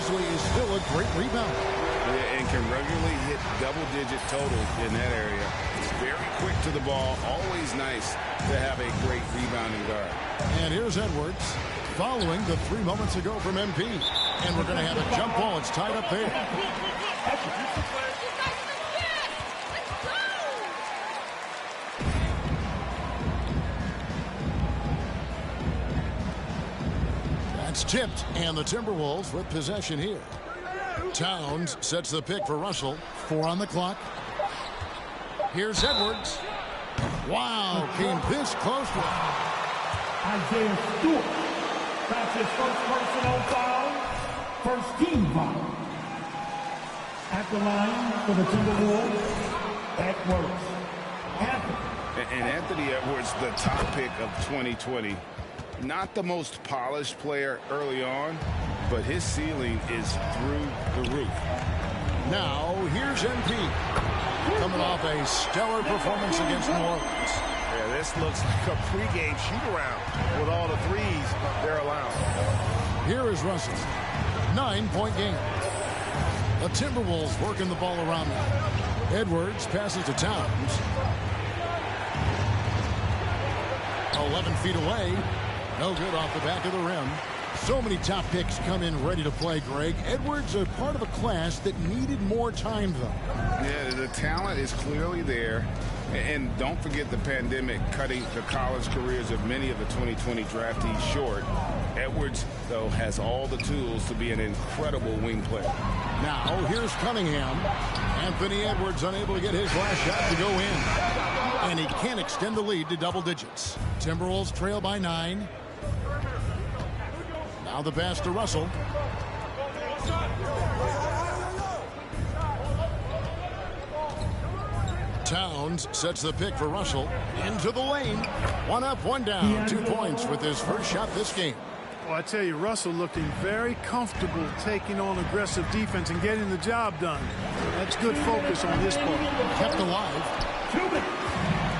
Mosley is still a great rebounder. Yeah, and can regularly hit double-digit totals in that area. He's very quick to the ball. Always nice to have a great rebounding guard. And here's Edwards following the 3 moments ago from MP. And we're going to have a jump ball. It's tied up there. That's tipped, and the Timberwolves with possession here. Towns sets the pick for Russell. 4 on the clock. Here's Edwards. Wow, came this close to it. Isaiah Stewart. That's his first personal foul. First team foul. At the line for the Timberwolves, Edwards. And Anthony Edwards, the top pick of 2020. Not the most polished player early on, but his ceiling is through the roof. Now, here's MP. Coming off a stellar performance against New Orleans. Yeah, this looks like a pregame shoot-around with all the threes they're allowing. Here is Russell. 9-point game. The Timberwolves working the ball around now. Edwards passes to Towns. 11 feet away. No good off the back of the rim. So many top picks come in ready to play, Greg. Edwards a part of a class that needed more time, though. Yeah, the talent is clearly there. And don't forget the pandemic cutting the college careers of many of the 2020 draftees short. Edwards, though, has all the tools to be an incredible wing player. Now, here's Cunningham. Anthony Edwards unable to get his last shot to go in. And he can't extend the lead to double digits. Timberwolves trail by 9. Now the pass to Russell. Towns sets the pick for Russell. Into the lane. 1 up, 1 down. 2 points with his first shot this game. Well, I tell you, Russell looking very comfortable taking on aggressive defense and getting the job done. That's good focus on his part. Kept alive.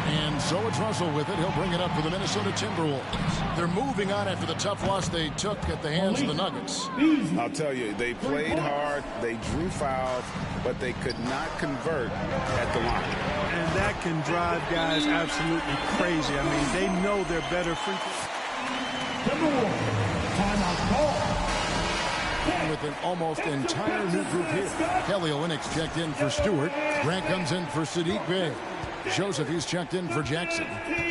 And so it's Russell with it. He'll bring it up for the Minnesota Timberwolves. They're moving on after the tough loss they took at the hands of the Nuggets. I'll tell you, they played hard, they drew fouls, but they could not convert at the line. And that can drive guys absolutely crazy. I mean, they know they're better free throws. With an almost entire new group here. Kelly Olynyk's checked in for Stewart. Grant comes in for Sadiq Bey. Joseph, he's checked in for Jackson.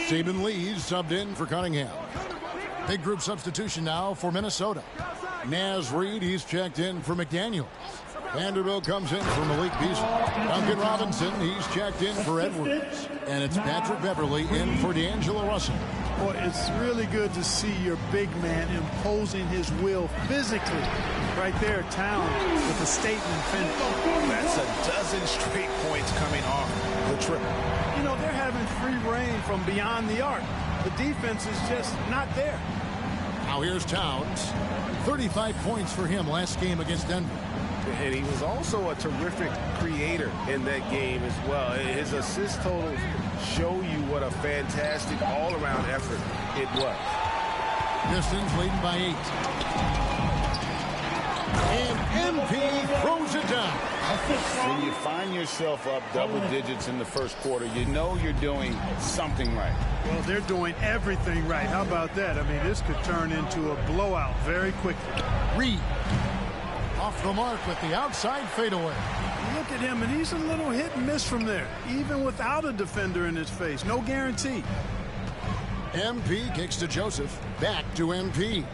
Saban Lee's subbed in for Cunningham. Big group substitution now for Minnesota. Naz Reid, he's checked in for McDaniels. Vanderbilt comes in for Malik Beasley. Duncan Robinson, he's checked in for Edwards. And it's Patrick Beverley in for D'Angelo Russell. Boy, it's really good to see your big man imposing his will physically. Right there, Towns with a statement finish. That's a dozen straight points coming off the triple. You know, they're having free reign from beyond the arc. The defense is just not there. Now here's Towns. 35 points for him last game against Denver. And he was also a terrific creator in that game as well. His assist totals show you what a fantastic all-around effort it was. Pistons leading by 8. And MP throws it down. When you find yourself up double digits in the first quarter, you know you're doing something right. Well, they're doing everything right. How about that? I mean, this could turn into a blowout very quickly. Reed off the mark with the outside fadeaway. Look at him, and he's a little hit and miss from there, even without a defender in his face. No guarantee. MP kicks to Joseph. Back to MP.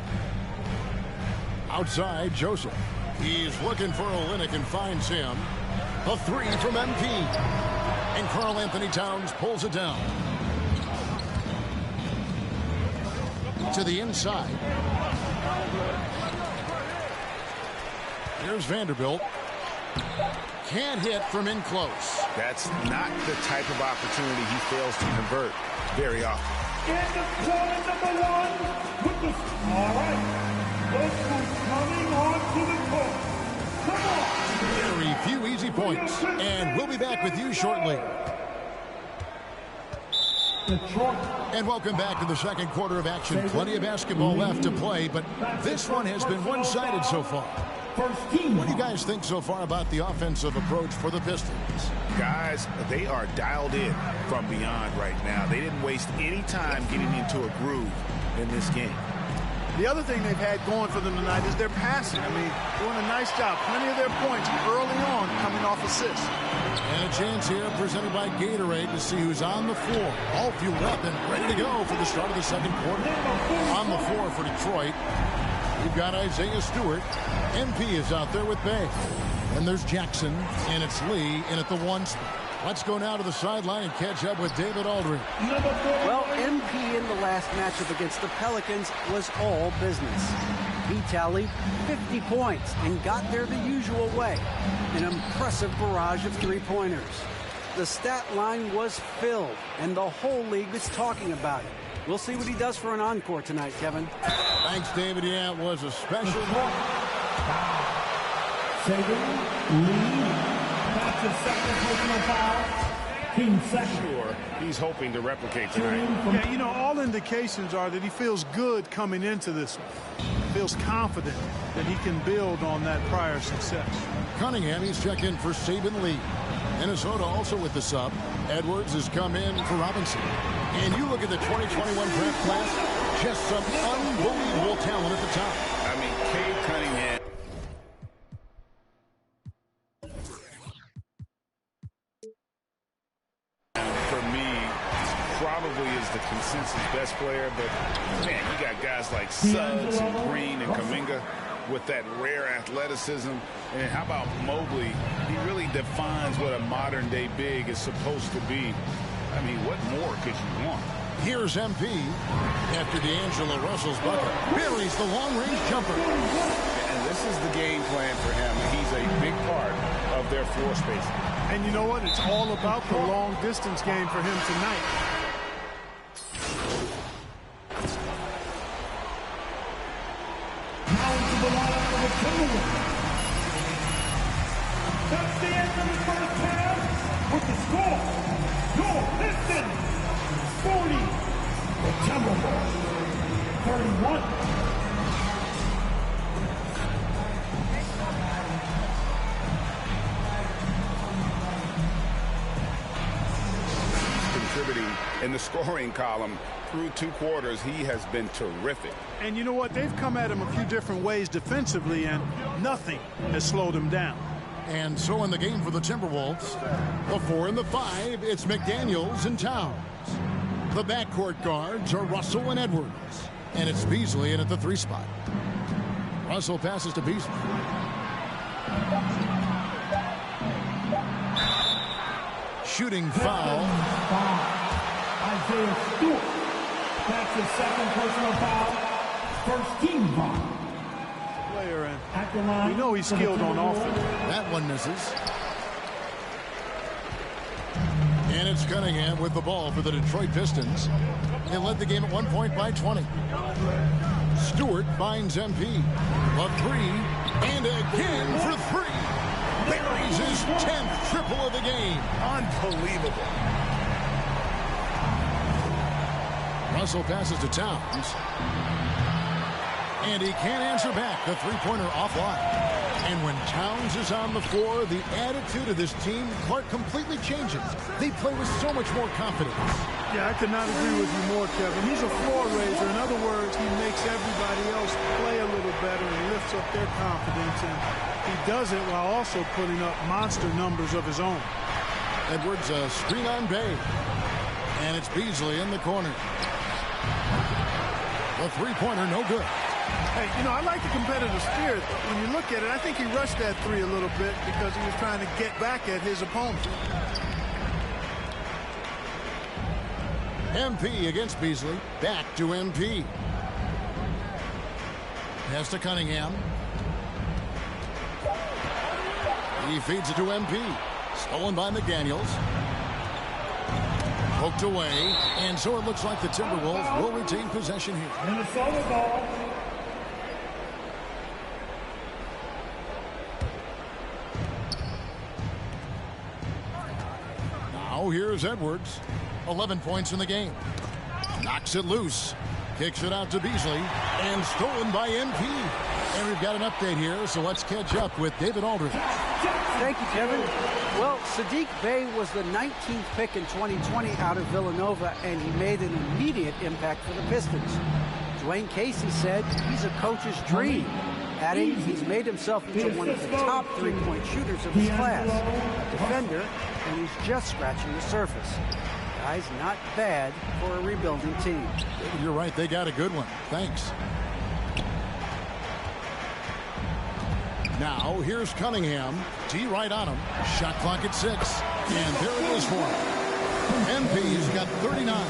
Outside, Joseph. He's looking for Olynyk and finds him. A 3 from MP. And Karl Anthony Towns pulls it down. To the inside. Here's Vanderbilt. Can't hit from in close. That's not the type of opportunity he fails to convert very often. And the quarter number 1 with the... All right. Look who's coming on to the court. Come on. Very few easy points. And we'll be back with you shortly. And welcome back to the second quarter of action. Plenty of basketball left to play, but this one has been one-sided so far. First team. What do you guys think so far about the offensive approach for the Pistons? Guys, they are dialed in from beyond right now. They didn't waste any time getting into a groove in this game. The other thing they've had going for them tonight is their passing. I mean, doing a nice job. Plenty of their points early on coming off assists. And a chance here presented by Gatorade to see who's on the floor. All fueled up and ready to go for the start of the second quarter. On the floor for Detroit, we've got Isaiah Stewart. MP is out there with Bay. And there's Jackson, and it's Lee in at the 1 spot. Let's go now to the sideline and catch up with David Aldridge. Well, MP in the last matchup against the Pelicans was all business. He tallied 50 points and got there the usual way. An impressive barrage of three-pointers. The stat line was filled, and the whole league is talking about it. We'll see what he does for an encore tonight, Kevin. Thanks, David. Yeah, it was a special moment. Saban, Lee. That's his second personal foul. Team second. Sure, he's hoping to replicate tonight. Yeah, you know, all indications are that he feels good coming into this one. Feels confident that he can build on that prior success. Cunningham, he's checked in for Saban Lee. Minnesota also with the sub. Edwards has come in for Robinson. And you look at the 2021 draft class, just some unbelievable talent at the top. I mean, Cade Cunningham. For me, probably is the consensus best player, but man, you got guys like Suggs and Green and Kuminga with that rare athleticism. And how about Mobley? He really defines what a modern-day big is supposed to be. I mean, what more could you want? Here's MP after D'Angelo Russell's bucket. Buries the long-range jumper. And this is the game plan for him. He's a big part of their floor spacing. And you know what? It's all about the long-distance game for him tonight. Now into the lineup for the Timberwolves. That's the end of the first half with the score. Your Pistons 40, the Timberwolves 31. Contributing in the scoring column through 2 quarters. He has been terrific. And you know what? They've come at him a few different ways defensively, and nothing has slowed him down. And so in the game for the Timberwolves, the 4 and the 5, it's McDaniels and Towns. The backcourt guards are Russell and Edwards. And it's Beasley in at the 3 spot. Russell passes to Beasley. Shooting foul. Isaiah Stewart. That's his second personal foul. First team foul. Player, and At the line. we know he's skilled on offense. That one misses. And it's Cunningham with the ball for the Detroit Pistons. They led the game at 1 point by 20. Stewart finds MP. A 3. And again for 3. Buries his 10th triple of the game. Unbelievable. Russell passes to Towns. And he can't answer back. The three-pointer offline. And when Towns is on the floor, the attitude of this team, Clark, completely changes. They play with so much more confidence. Yeah, I could not agree with you more, Kevin. He's a floor raiser. In other words, he makes everybody else play a little better and lifts up their confidence. And he does it while also putting up monster numbers of his own. Edwards, a screen on Bay. And it's Beasley in the corner. The three-pointer, no good. Hey, you know, I like the competitive spirit. When you look at it, I think he rushed that 3 a little bit because he was trying to get back at his opponent. MP against Beasley. Back to MP. Pass to Cunningham. He feeds it to MP. Stolen by McDaniels. Poked away. And so it looks like the Timberwolves will retain possession here. Minnesota ball. Now here's Edwards. 11 points in the game. Knocks it loose. Kicks it out to Beasley, and stolen by MP. And we've got an update here, so let's catch up with David Aldridge. Thank you, Kevin. Well, Saddiq Bey was the 19th pick in 2020 out of Villanova, and he made an immediate impact for the Pistons. Dwayne Casey said he's a coach's dream, adding he's made himself into one of the top three-point shooters of his class, a defender, and he's just scratching the surface. Guy's not bad for a rebuilding team. You're right, they got a good one. Thanks. Now, here's Cunningham. T right on him. Shot clock at 6. And there it is for him. MP's got 39.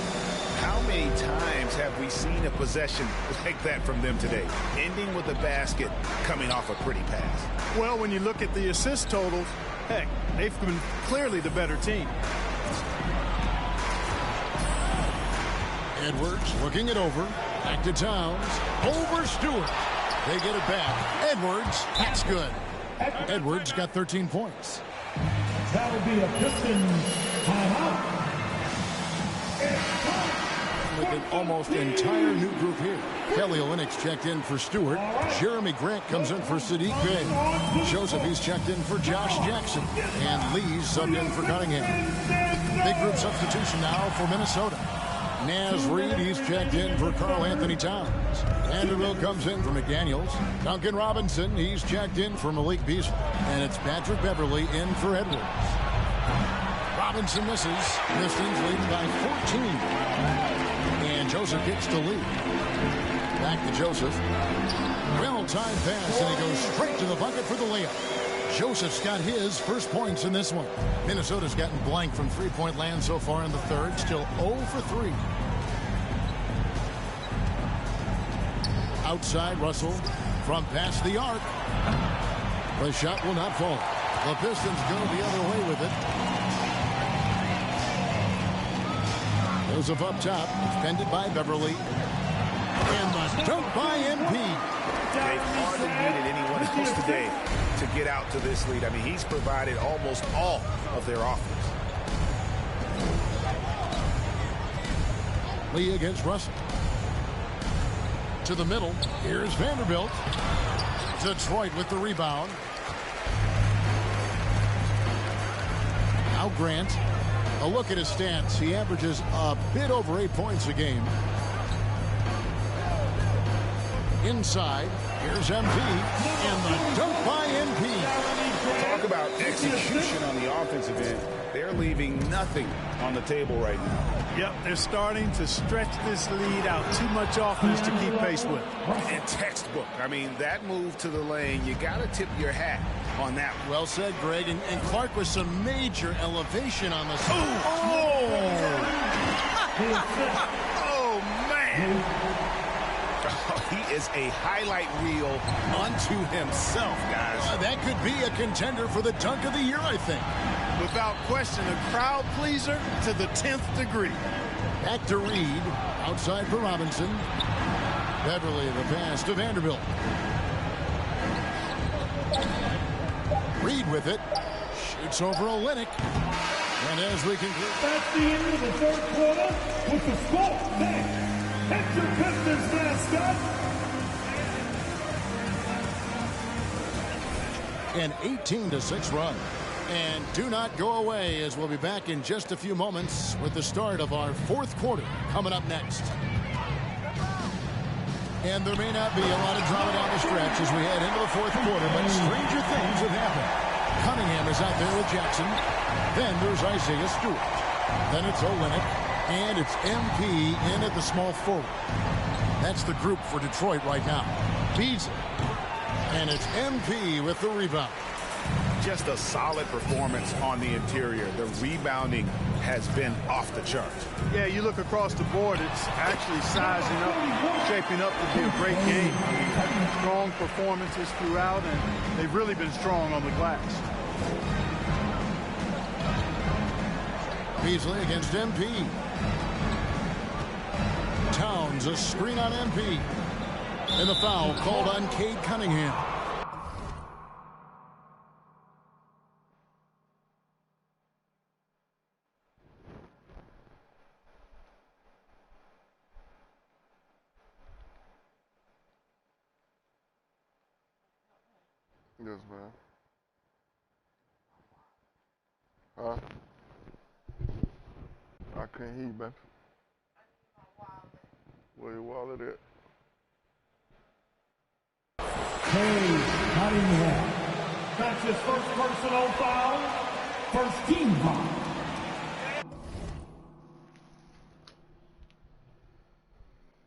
How many times have we seen a possession like that from them today? Ending with a basket, coming off a pretty pass. Well, when you look at the assist totals, heck, they've been clearly the better team. Edwards looking it over. Back to Towns. Over Stewart. They get it back. Edwards, that's good. Edwards got 13 points. That'll be a Pistons timeout. With an almost entire new group here. Kelly Olynyk checked in for Stewart. Jeremy Grant comes in for Saddiq Bey. Joseph, he's checked in for Josh Jackson. And Lee's subbed in for Cunningham. Big group substitution now for Minnesota. Naz Reid, he's checked in for Karl Anthony Towns. Vanderbilt comes in for McDaniels. Duncan Robinson, he's checked in for Malik Beasley. And it's Patrick Beverley in for Edwards. Robinson misses. Pistons leading by 14. And Joseph gets to lead. Back to Joseph. Well-timed pass, and he goes straight to the bucket for the layup. Joseph's got his first points in this one. Minnesota's gotten blank from three-point land so far in the third. Still 0 for 3. Outside, Russell from past the arc. The shot will not fall. The Pistons go the other way with it. Joseph up top, defended by Beverly. And the dunk by MP. They've hardly needed anyone else today to get out to this lead. I mean, he's provided almost all of their offense. Lee against Russell. To the middle. Here's Vanderbilt. Detroit with the rebound. Now Grant. A look at his stats. He averages a bit over 8 points a game. Inside, here's MP, and the dunk by MP. Talk about execution on the offensive end. They're leaving nothing on the table right now. Yep, they're starting to stretch this lead out. Too much offense to keep pace with. And textbook. I mean, that move to the lane, you got to tip your hat on that one. Well said, Greg. And Clark with some major elevation on this. Oh, man. He is a highlight reel unto himself, guys. That could be a contender for the dunk of the year, I think. Without question, a crowd pleaser to the 10th degree. Back to Reed. Outside for Robinson. Beverly, the pass to Vanderbilt. Reed with it. Shoots over Olynyk. And as we conclude. That's the end of the third quarter with the score next. That's your Pistons mascot. An 18-6 run. And do not go away, as we'll be back in just a few moments with the start of our fourth quarter coming up next. And there may not be a lot of drama down the stretch as we head into the fourth quarter, but stranger things have happened. Cunningham is out there with Jackson. Then there's Isaiah Stewart. Then it's Olynyk. And it's MP in at the small forward. That's the group for Detroit right now. Beasley. And it's MP with the rebound. Just a solid performance on the interior. The rebounding has been off the charts. Yeah, you look across the board, it's actually sizing up, shaping up to be a great game. Strong performances throughout, and they've really been strong on the glass. Beasley against MP. Towns, a screen on MP. And the foul called on Cade Cunningham. Yes, man. Huh? I can't hear you, baby. Where your wallet at? Hayes Cunningham. That's his first personal foul. First team foul.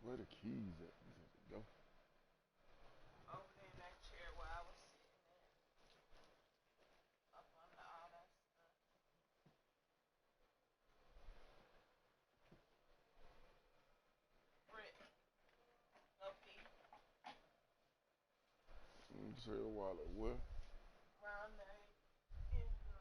Where the keys at? Go. Over there in that chair where I was sitting at. Up under all that stuff. Britt. Go pee. You say your wallet where? Around there. In the,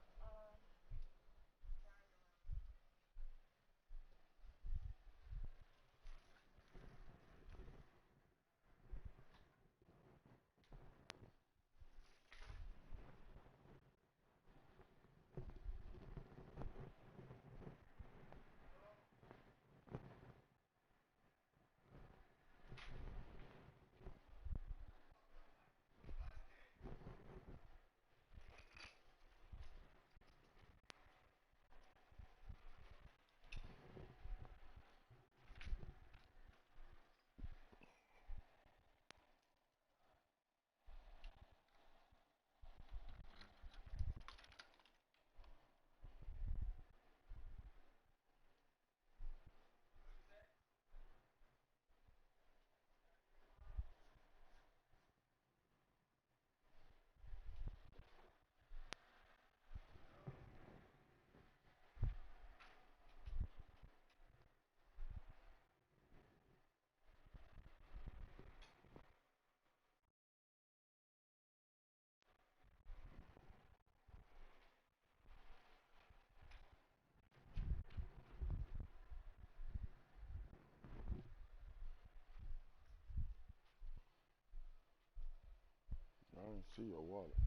I don't see your wallet.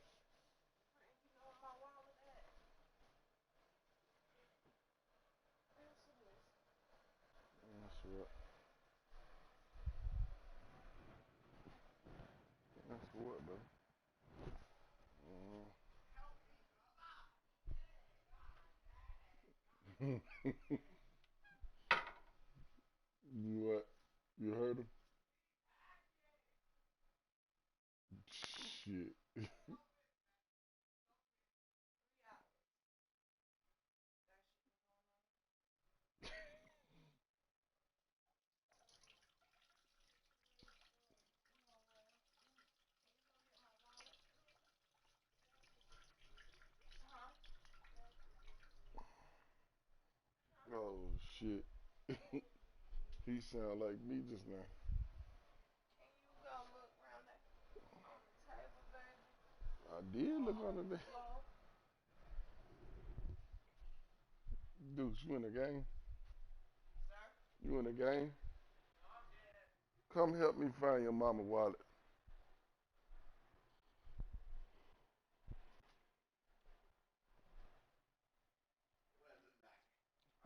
you know where my wallet at? Answer this. That's what. That's what, bro. You what? You heard him? Shit. Oh shit. He sound like me just now. Can you go look around there on the table, baby? I did look On under the there. floor? Deuce, you in the game? Sir? You in the game? No, I'm dead. Come help me find your mama wallet.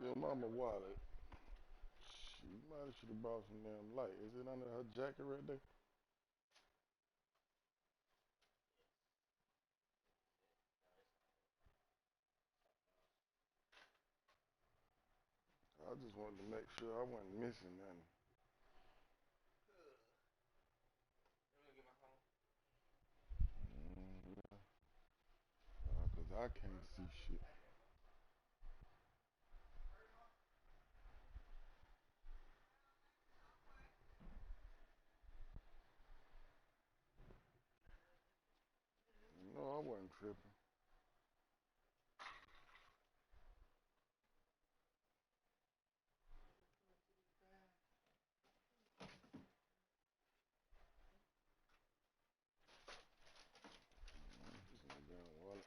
Your mama wallet. Shit, you might have should have brought some damn light. Is it under her jacket right there? I just wanted to make sure I wasn't missing nothing. Yeah. 'Cause I can't see shit. No, I wasn't tripping. This my damn wallet.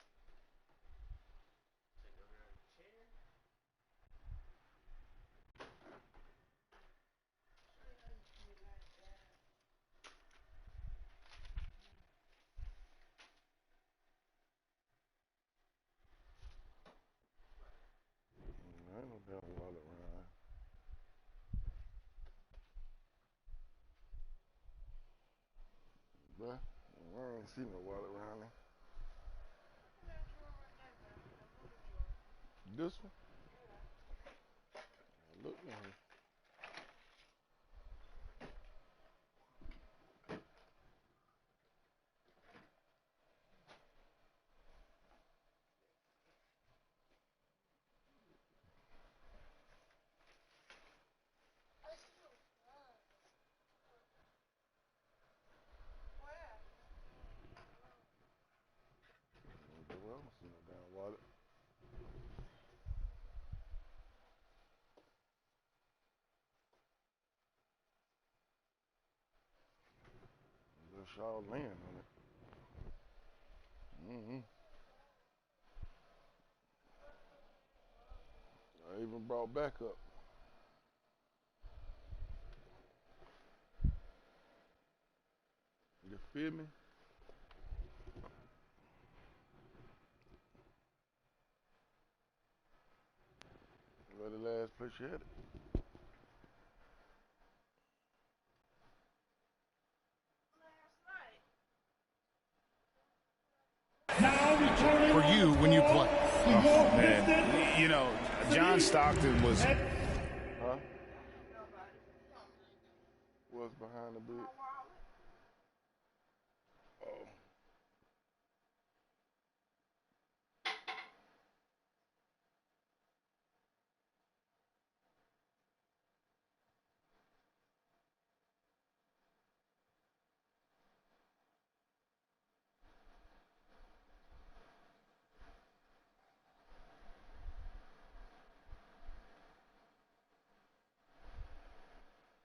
don't see no wallet around there. This one? Look now. Well, I don't see no damn wallet. Just y'all laying on it. I even brought backup. You feel me? Where the last place you had it? For you when you play. Oh, man. You know, John Stockton was... Huh? What's behind the bed? Oh.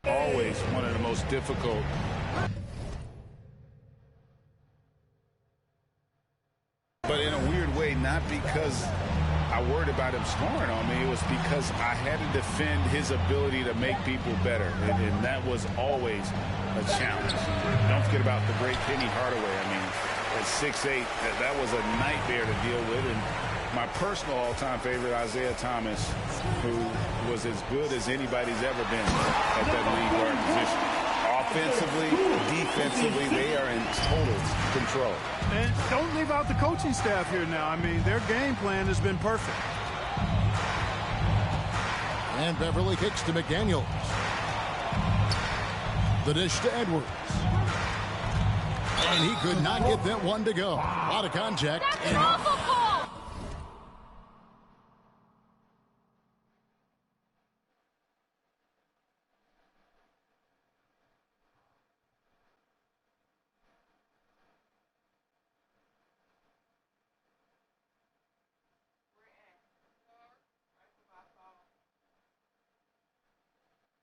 Always one of the most difficult. But in a weird way, not because I worried about him scoring on me. It was because I had to defend his ability to make people better. And that was always a challenge. Don't forget about the great Penny Hardaway. I mean, at 6'8", that was a nightmare to deal with. And my personal all-time favorite, Isaiah Thomas, who was as good as anybody's ever been at that lead guard position. Offensively, defensively, they are in total control. And don't leave out the coaching staff here now. I mean, their game plan has been perfect. And Beverly kicks to McDaniels. The dish to Edwards. And he could not get that one to go. A lot of contact. That's an awful call.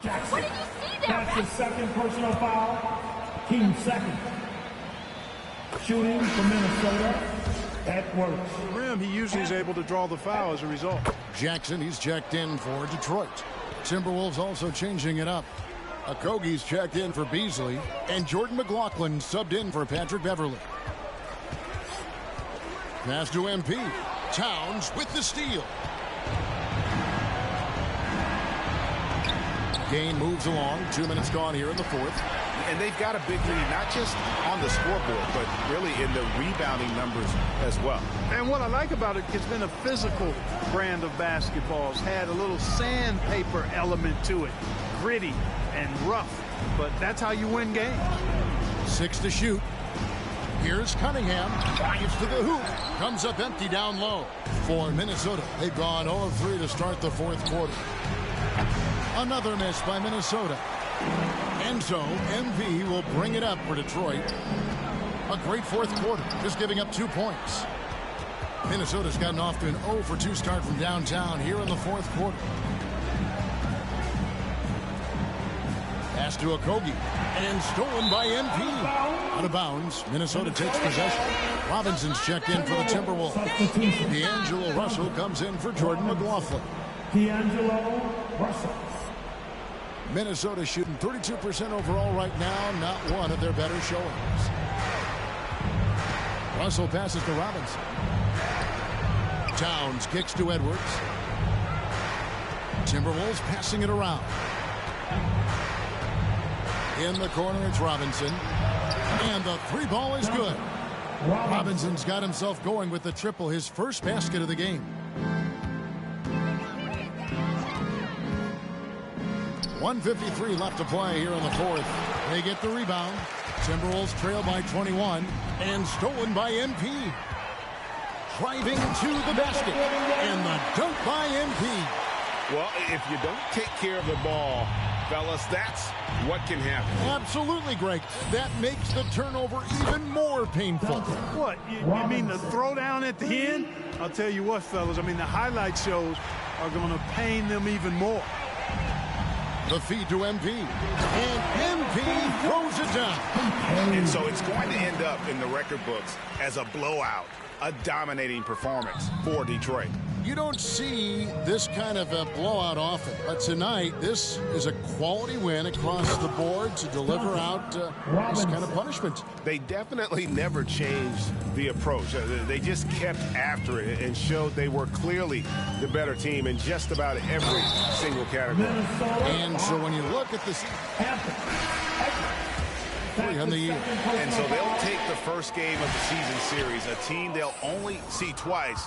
Jackson. What did you see there? That's his second personal foul. Team second. Shooting for Minnesota. Edwards. Rim, he usually is able to draw the foul as a result. Jackson, he's checked in for Detroit. Timberwolves also changing it up. Okogie's checked in for Beasley. And Jordan McLaughlin subbed in for Patrick Beverly. Pass to MP. Towns with the steal. Game moves along. 2 minutes gone here in the fourth. And they've got a big lead, not just on the scoreboard, but really in the rebounding numbers as well. And what I like about it, it's been a physical brand of basketball. It's had a little sandpaper element to it. Gritty and rough, but that's how you win games. 6 to shoot. Here's Cunningham. Drives to the hoop. Comes up empty down low. For Minnesota, they've gone 0 of 3 to start the fourth quarter. Another miss by Minnesota. And so, MP will bring it up for Detroit. A great fourth quarter, just giving up 2 points. Minnesota's gotten off to an 0 for 2 start from downtown here in the fourth quarter. Pass to Okogie. And stolen by MP. Out of bounds, Minnesota takes possession. Robinson's checked in for the Timberwolves. D'Angelo Russell comes in for Jordan McLaughlin. D'Angelo Russell. Minnesota shooting 32% overall right now, not one of their better showings. Russell passes to Robinson. Towns kicks to Edwards. Timberwolves passing it around. In the corner, it's Robinson. And the three ball is good. Robinson's got himself going with the triple, his first basket of the game. 1:53 left to play here in the fourth. They get the rebound. Timberwolves trail by 21 and stolen by MP. Driving to the basket and the dunk by MP. Well, if you don't take care of the ball, fellas, that's what can happen. Absolutely, Greg. That makes the turnover even more painful. What? You mean the throwdown at the end? I'll tell you what, fellas. I mean, the highlight shows are going to pain them even more. The feed to MP. And MP throws it down. And so it's going to end up in the record books as a blowout, a dominating performance for Detroit. You don't see this kind of a blowout often, but tonight this is a quality win across the board to deliver out this kind of punishment. They definitely never changed the approach. They just kept after it and showed they were clearly the better team in just about every single category. And so when you look at this on the year. And so they'll take the first game of the season series, a team they'll only see twice.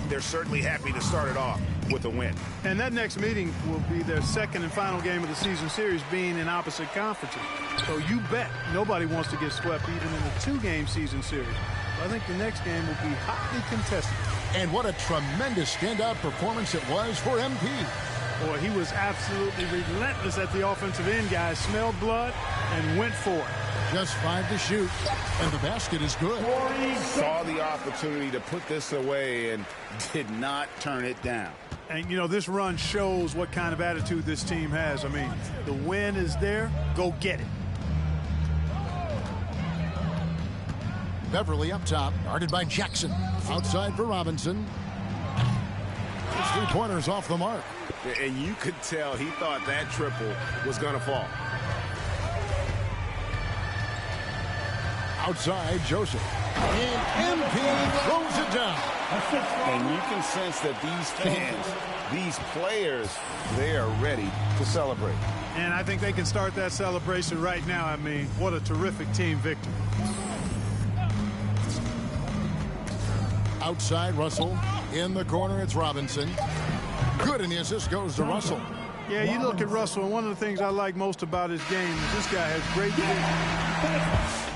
They're certainly happy to start it off with a win. And that next meeting will be their second and final game of the season series, being in opposite conferences. So you bet nobody wants to get swept even in a two-game season series. I think the next game will be hotly contested. And what a tremendous standout performance it was for MP. Boy, he was absolutely relentless at the offensive end, guys. Smelled blood and went for it. Just 5 to shoot, and the basket is good. Saw the opportunity to put this away and did not turn it down. And, you know, this run shows what kind of attitude this team has. I mean, the win is there. Go get it. Beverly up top, guarded by Jackson. Outside for Robinson. His three-pointers off the mark. And you could tell he thought that triple was going to fall. Outside, Joseph. And MP throws it down. And you can sense that these fans, these players, they are ready to celebrate. And I think they can start that celebration right now. I mean, what a terrific team victory. Outside, Russell. In the corner, it's Robinson. Good, and the assist goes to Russell. Yeah, you look at Russell, and one of the things I like most about his game is this guy has great vision.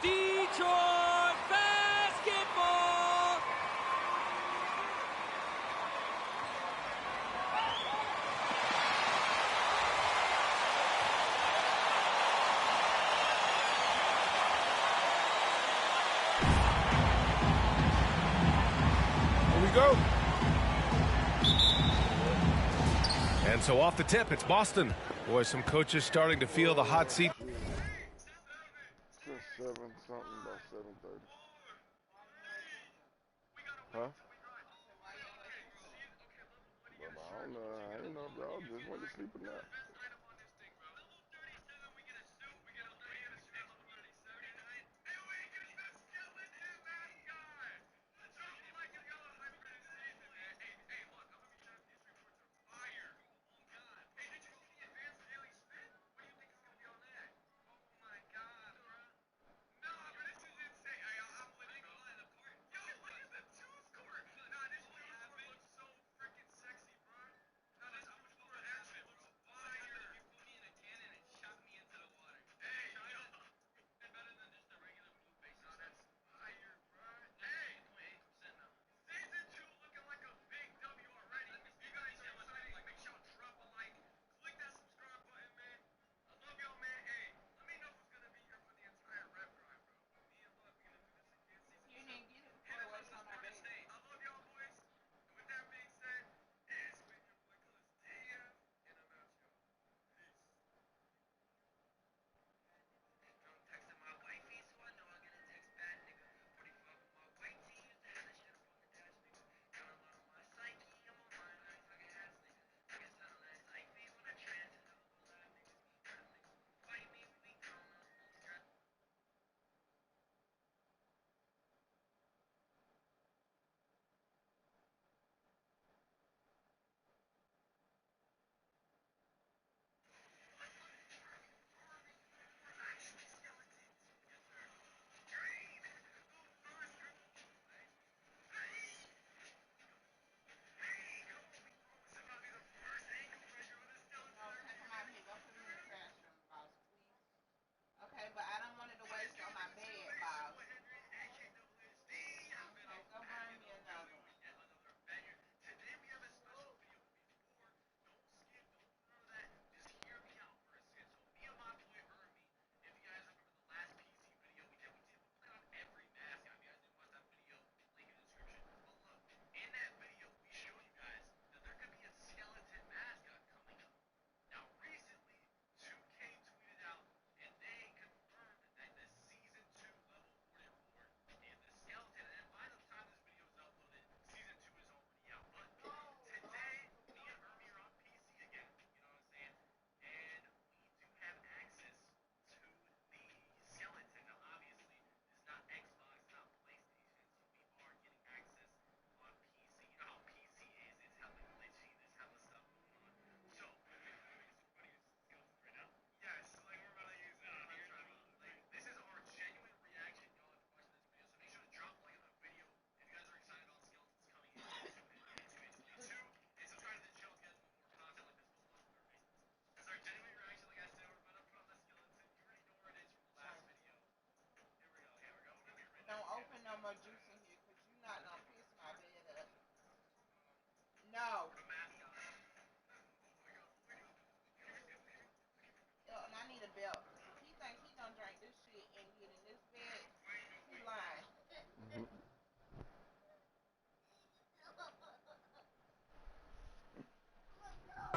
Detroit basketball! Here we go. And so off the tip, it's Boston. Boy, some coaches starting to feel the hot seat. Just 7 something by 7:30. Huh? But I don't know. I ain't know if y'all just went to sleep or not.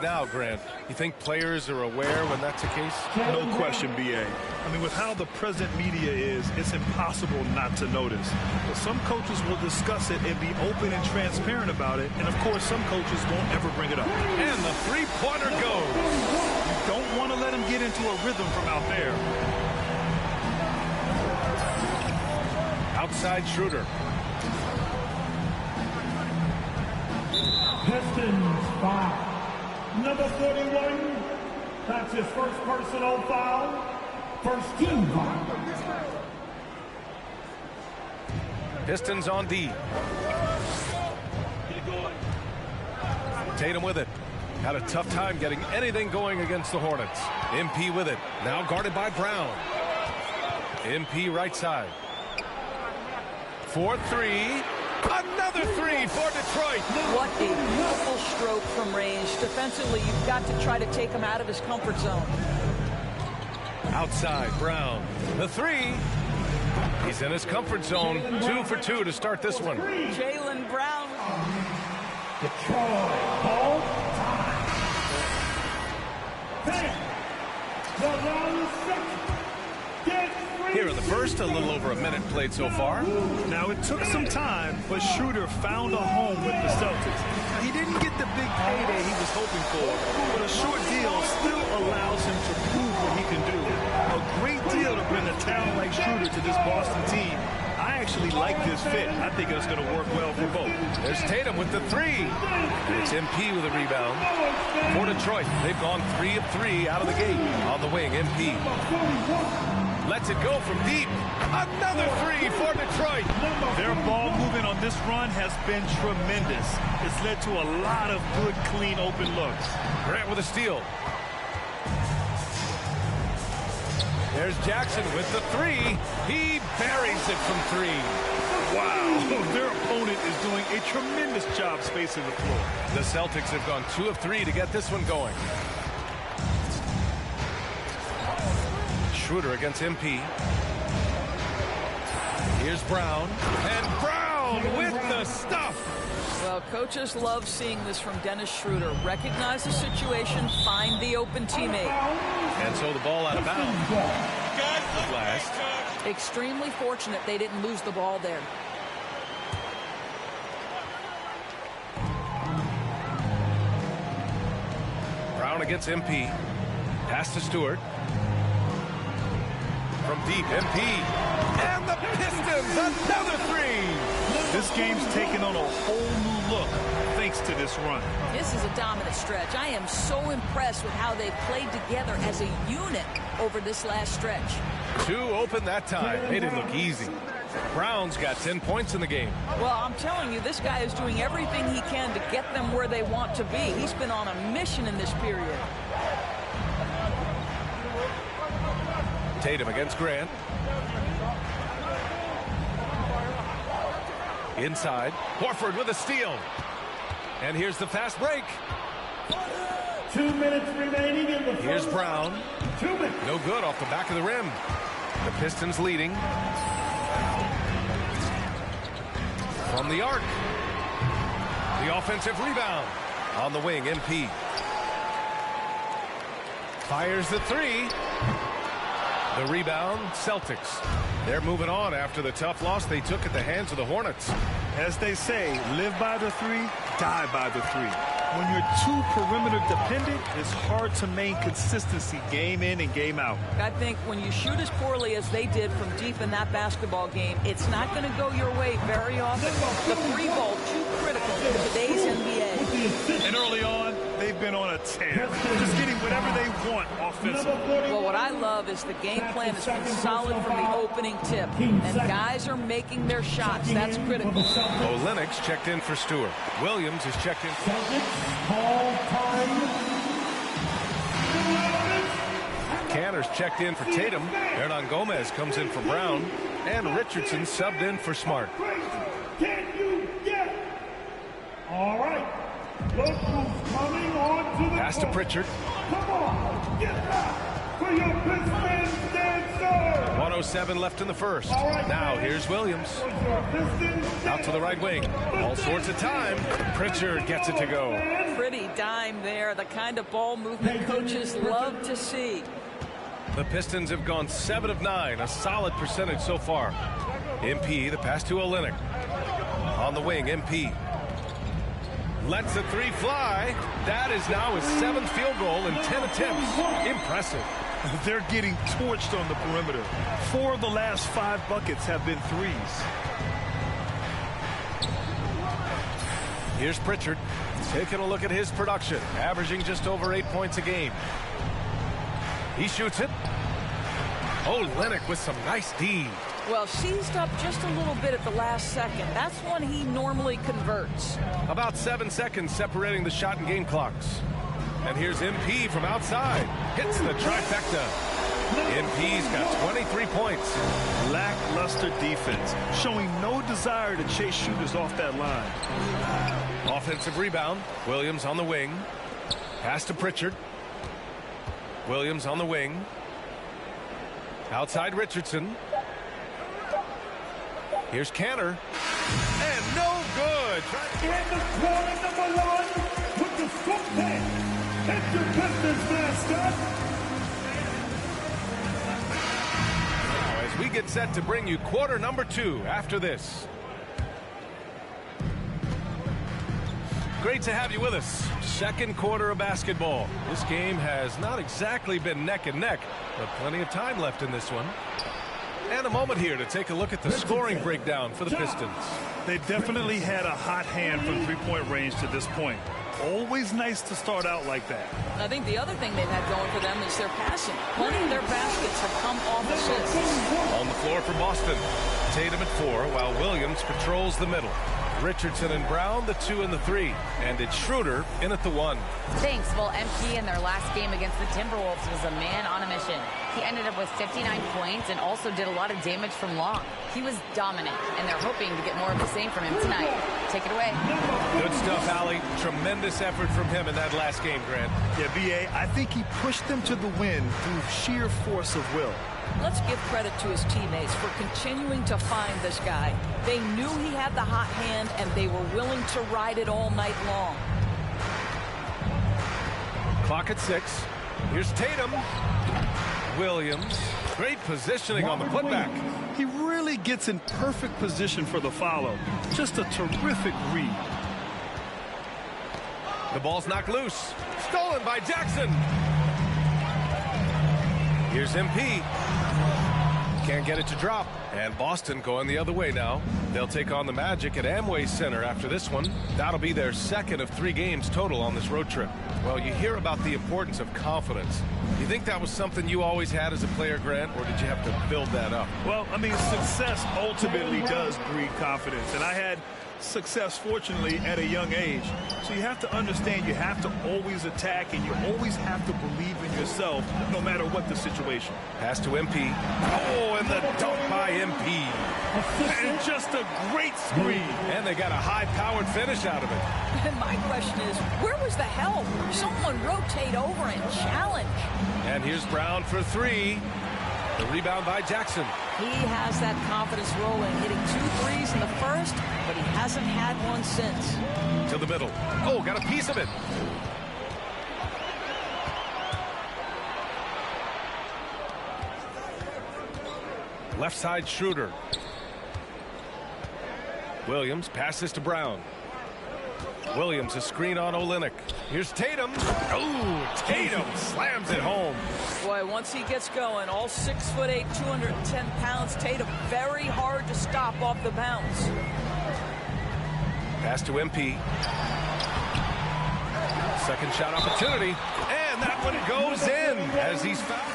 Now, Grant, you think players are aware when that's the case? No question, B.A. I mean, with how the present media is, it's impossible not to notice. But some coaches will discuss it and be open and transparent about it. And, of course, some coaches won't ever bring it up. And the three-pointer goes. You don't want to let him get into a rhythm from out there. Outside Schroeder. Pistons foul. Number 41, that's his first personal foul. First team foul. Pistons on D. Tatum with it. Had a tough time getting anything going against the Hornets. MP with it. Now guarded by Brown. MP right side. 4-3. Another three for Detroit. What a beautiful stroke from range. Defensively, you've got to try to take him out of his comfort zone. Outside, Brown. The three. He's in his comfort zone. 2 for 2 to start this one. Jaylen Brown. Detroit, ball time. 10. The long second. Here in the first, a little over a minute played so far. Now, it took some time, but Schroeder found a home with the Celtics. He didn't get the big payday he was hoping for, but a short deal still allows him to prove what he can do. A great deal to bring a talent like Schroeder to this Boston team. I actually like this fit. I think it's going to work well for both. There's Tatum with the three. And it's MP with a rebound. For Detroit, they've gone 3 of 3 out of the gate. On the wing, MP. Lets it go from deep. Another three for Detroit. Their ball movement on this run has been tremendous. It's led to a lot of good, clean, open looks. Grant with a steal. There's Jackson with the three. He buries it from 3. Wow. Their opponent is doing a tremendous job spacing the floor. The Celtics have gone 2 of 3 to get this one going. Schroeder against MP. Here's Brown. And Brown with the stuff. Well, coaches love seeing this from Dennis Schroeder. Recognize the situation, find the open teammate. And so the ball out of bounds. Last. Extremely fortunate they didn't lose the ball there. Brown against MP. Pass to Stewart. From deep, MP. And the Pistons, another three. This game's taken on a whole new look thanks to this run. This is a dominant stretch. I am so impressed with how they've played together as a unit over this last stretch. 2 open that time. Made it look easy. Brown's got 10 points in the game. Well, I'm telling you, this guy is doing everything he can to get them where they want to be. He's been on a mission in this period. Tatum against Grant. Inside. Horford with a steal. And here's the fast break. 2 minutes remaining in the first. Here's Brown. 2 minutes. No good off the back of the rim. The Pistons leading. From the arc. The offensive rebound. On the wing, MP. Fires the three. The rebound, Celtics. They're moving on after the tough loss they took at the hands of the Hornets. As they say, live by the three, die by the three. When you're too perimeter dependent, it's hard to maintain consistency game in and game out. I think when you shoot as poorly as they did from deep in that basketball game, it's not going to go your way very often. The free ball, too critical in today's NBA. And early on, they've been on a tear. Just getting whatever they want offensively. Well, what I love is the game plan has been solid from the opening tip. And guys are making their shots. That's critical. Lennox checked in for Stewart. Williams is checked in. Cantor's checked in for Tatum. Hernan Gomez comes in for Brown. And Richardson subbed in for Smart. Can you get? All right. Look who's coming on to the Pass to Pritchard. Come on. Get back for your Pistons dancer. 1:07 left in the first. Now here's Williams. Out to the right wing. All sorts of time. Pritchard gets it to go. pretty dime there. The kind of ball movement coaches love to see. The Pistons have gone 7 of 9, a solid percentage so far. MP, the pass to Olynyk. On the wing, MP. Lets the three fly. That is now his 7th field goal in 10 attempts. Impressive. They're getting torched on the perimeter. 4 of the last 5 buckets have been threes. Here's Pritchard taking a look at his production, averaging just over 8 points a game. He shoots it. Olynyk with some nice D. Well, seized up just a little bit at the last second. That's when he normally converts. About 7 seconds separating the shot and game clocks. And here's MP from outside. Hits the trifecta. MP's got 23 points. Lackluster defense, showing no desire to chase shooters off that line. Offensive rebound. Williams on the wing. Pass to Pritchard. Williams on the wing. Outside Richardson. Here's Cantor. And no good. In the corner, number 1 with the scoop pick. It's your Pistons mascot. Now, as we get set to bring you quarter number 2 after this. Great to have you with us. Second quarter of basketball. This game has not exactly been neck and neck, but plenty of time left in this one. And a moment here to take a look at the scoring breakdown for the Pistons. They definitely had a hot hand from three-point range to this point. Always nice to start out like that. I think the other thing they've had going for them is their passing. Plenty of their baskets have come off assists. On the floor for Boston. Tatum at 4 while Williams patrols the middle. Richardson and Brown, the 2 and the 3. And it's Schroeder in at the 1. Thanks. Well, MP in their last game against the Timberwolves was a man on a mission. He ended up with 59 points and also did a lot of damage from long. He was dominant, and they're hoping to get more of the same from him tonight. Take it away. Good stuff, Allie. Tremendous effort from him in that last game, Grant. Yeah, B.A., I think he pushed them to the win through sheer force of will. Let's give credit to his teammates for continuing to find this guy. They knew he had the hot hand, and they were willing to ride it all night long. Clock at 6. Here's Tatum. Williams. Great positioning on the putback. He really gets in perfect position for the follow. Just a terrific read. The ball's knocked loose. Stolen by Jackson. Here's MP. Can't get it to drop. And Boston going the other way now. They'll take on the Magic at Amway Center after this one. That'll be their 2nd of 3 games total on this road trip. Well, you hear about the importance of confidence. You think that was something you always had as a player, Grant, or did you have to build that up? Well, I mean, success ultimately does breed confidence. And I had success, fortunately, at a young age. So you have to understand you have to always attack, and you always have to believe in yourself no matter what the situation. Pass to MP. Oh, and the dunk by MP. And just a great screen. And they got a high-powered finish out of it. And my question is, where was the help? Someone rotate over and challenge. And here's Brown for 3. The rebound by Jackson. He has that confidence rolling, hitting 2 threes in the first, but he hasn't had one since. To the middle. Oh, got a piece of it. Left side Schroeder. Williams passes to Brown. Williams, a screen on Olynyk. Here's Tatum. Oh, Tatum slams it home. Boy, once he gets going, all 6'8", 210 pounds, Tatum very hard to stop off the bounce. Pass to MP. Second shot opportunity. And that one goes in as he's fouled.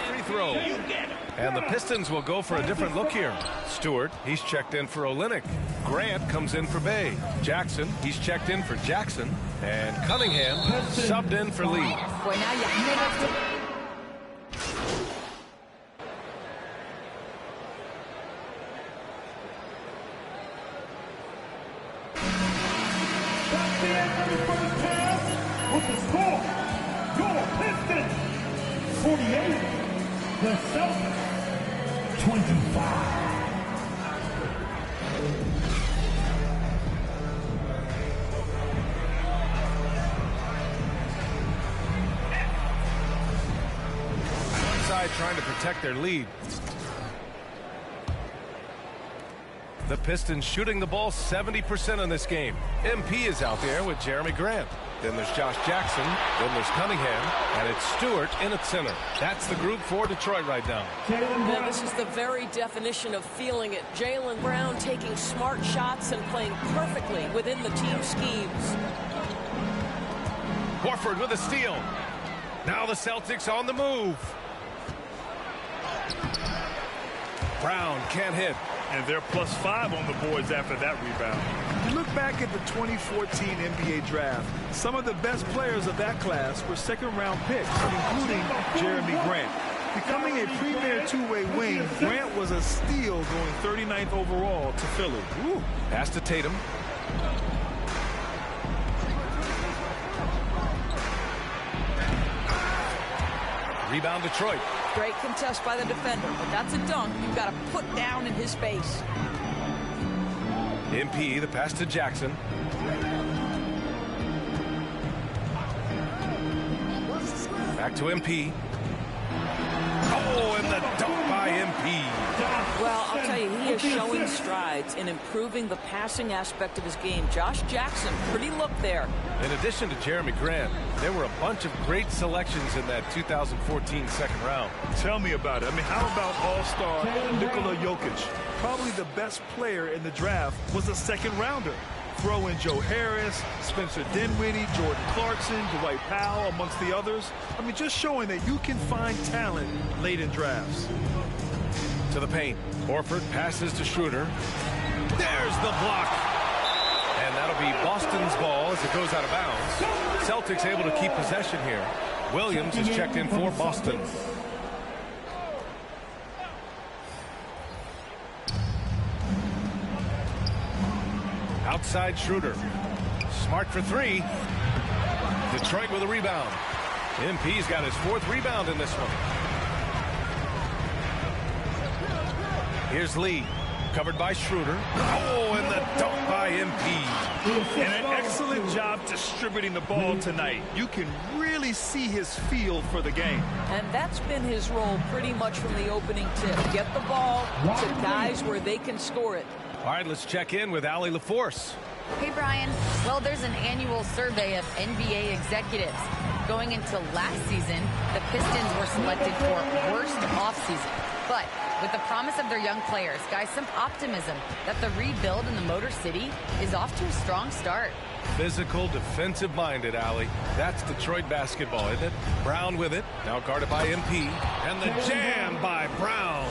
Free throw. And the Pistons will go for a different look here. Stewart, he's checked in for Olynyk. Grant comes in for Bay. Jackson, he's checked in for Jackson. And Cunningham subbed in for Lee. Boy, now you have to... That's the end of the first half with the score. Your Pistons 48, the Celtics 25. trying to protect their lead. The Pistons shooting the ball 70% in this game. MP is out there with Jeremy Grant. Then there's Josh Jackson. Then there's Cunningham. And it's Stewart in at center. That's the group for Detroit right now. Yeah, this is the very definition of feeling it. Jaylen Brown taking smart shots and playing perfectly within the team schemes. Horford with a steal. Now the Celtics on the move. Brown can't hit. And they're +5 on the boards after that rebound. You look back at the 2014 NBA draft, some of the best players of that class were second-round picks, including Jeremy Grant. Becoming a premier two-way wing, Grant was a steal going 39th overall to Philly. Woo. Pass to Tatum. Rebound Detroit. Great contest by the defender, but that's a dunk you've got to put down in his face. MP, the pass to Jackson. Back to MP. Oh, and the dunk by MP. Well, I'll tell you, he is showing strides in improving the passing aspect of his game. Josh Jackson, pretty look there. In addition to Jeremy Grant, there were a bunch of great selections in that 2014 second round. Tell me about it. I mean, how about all-star Nikola Jokic? Probably the best player in the draft was a second-rounder. Throw in Joe Harris, Spencer Dinwiddie, Jordan Clarkson, Dwight Powell, amongst the others. I mean, just showing that you can find talent late in drafts. To the paint. Horford passes to Schroeder. There's the block. And that'll be Boston's ball as it goes out of bounds. Celtics able to keep possession here. Williams is checked in for Boston. Outside Schroeder. Smart for three. Detroit with a rebound. MP's got his 4th rebound in this one. Here's Lee. Covered by Schroeder. Oh, and the dunk by MP. And an excellent job distributing the ball tonight. You can really see his feel for the game. And that's been his role pretty much from the opening tip. Get the ball to guys where they can score it. All right, let's check in with Allie LaForce. Hey, Brian. Well, there's an annual survey of NBA executives. Going into last season, the Pistons were selected for worst offseason. But with the promise of their young players, guys, some optimism that the rebuild in the Motor City is off to a strong start. Physical, defensive-minded, Allie. That's Detroit basketball, isn't it? Brown with it. Now guarded by MP. And the jam by Brown.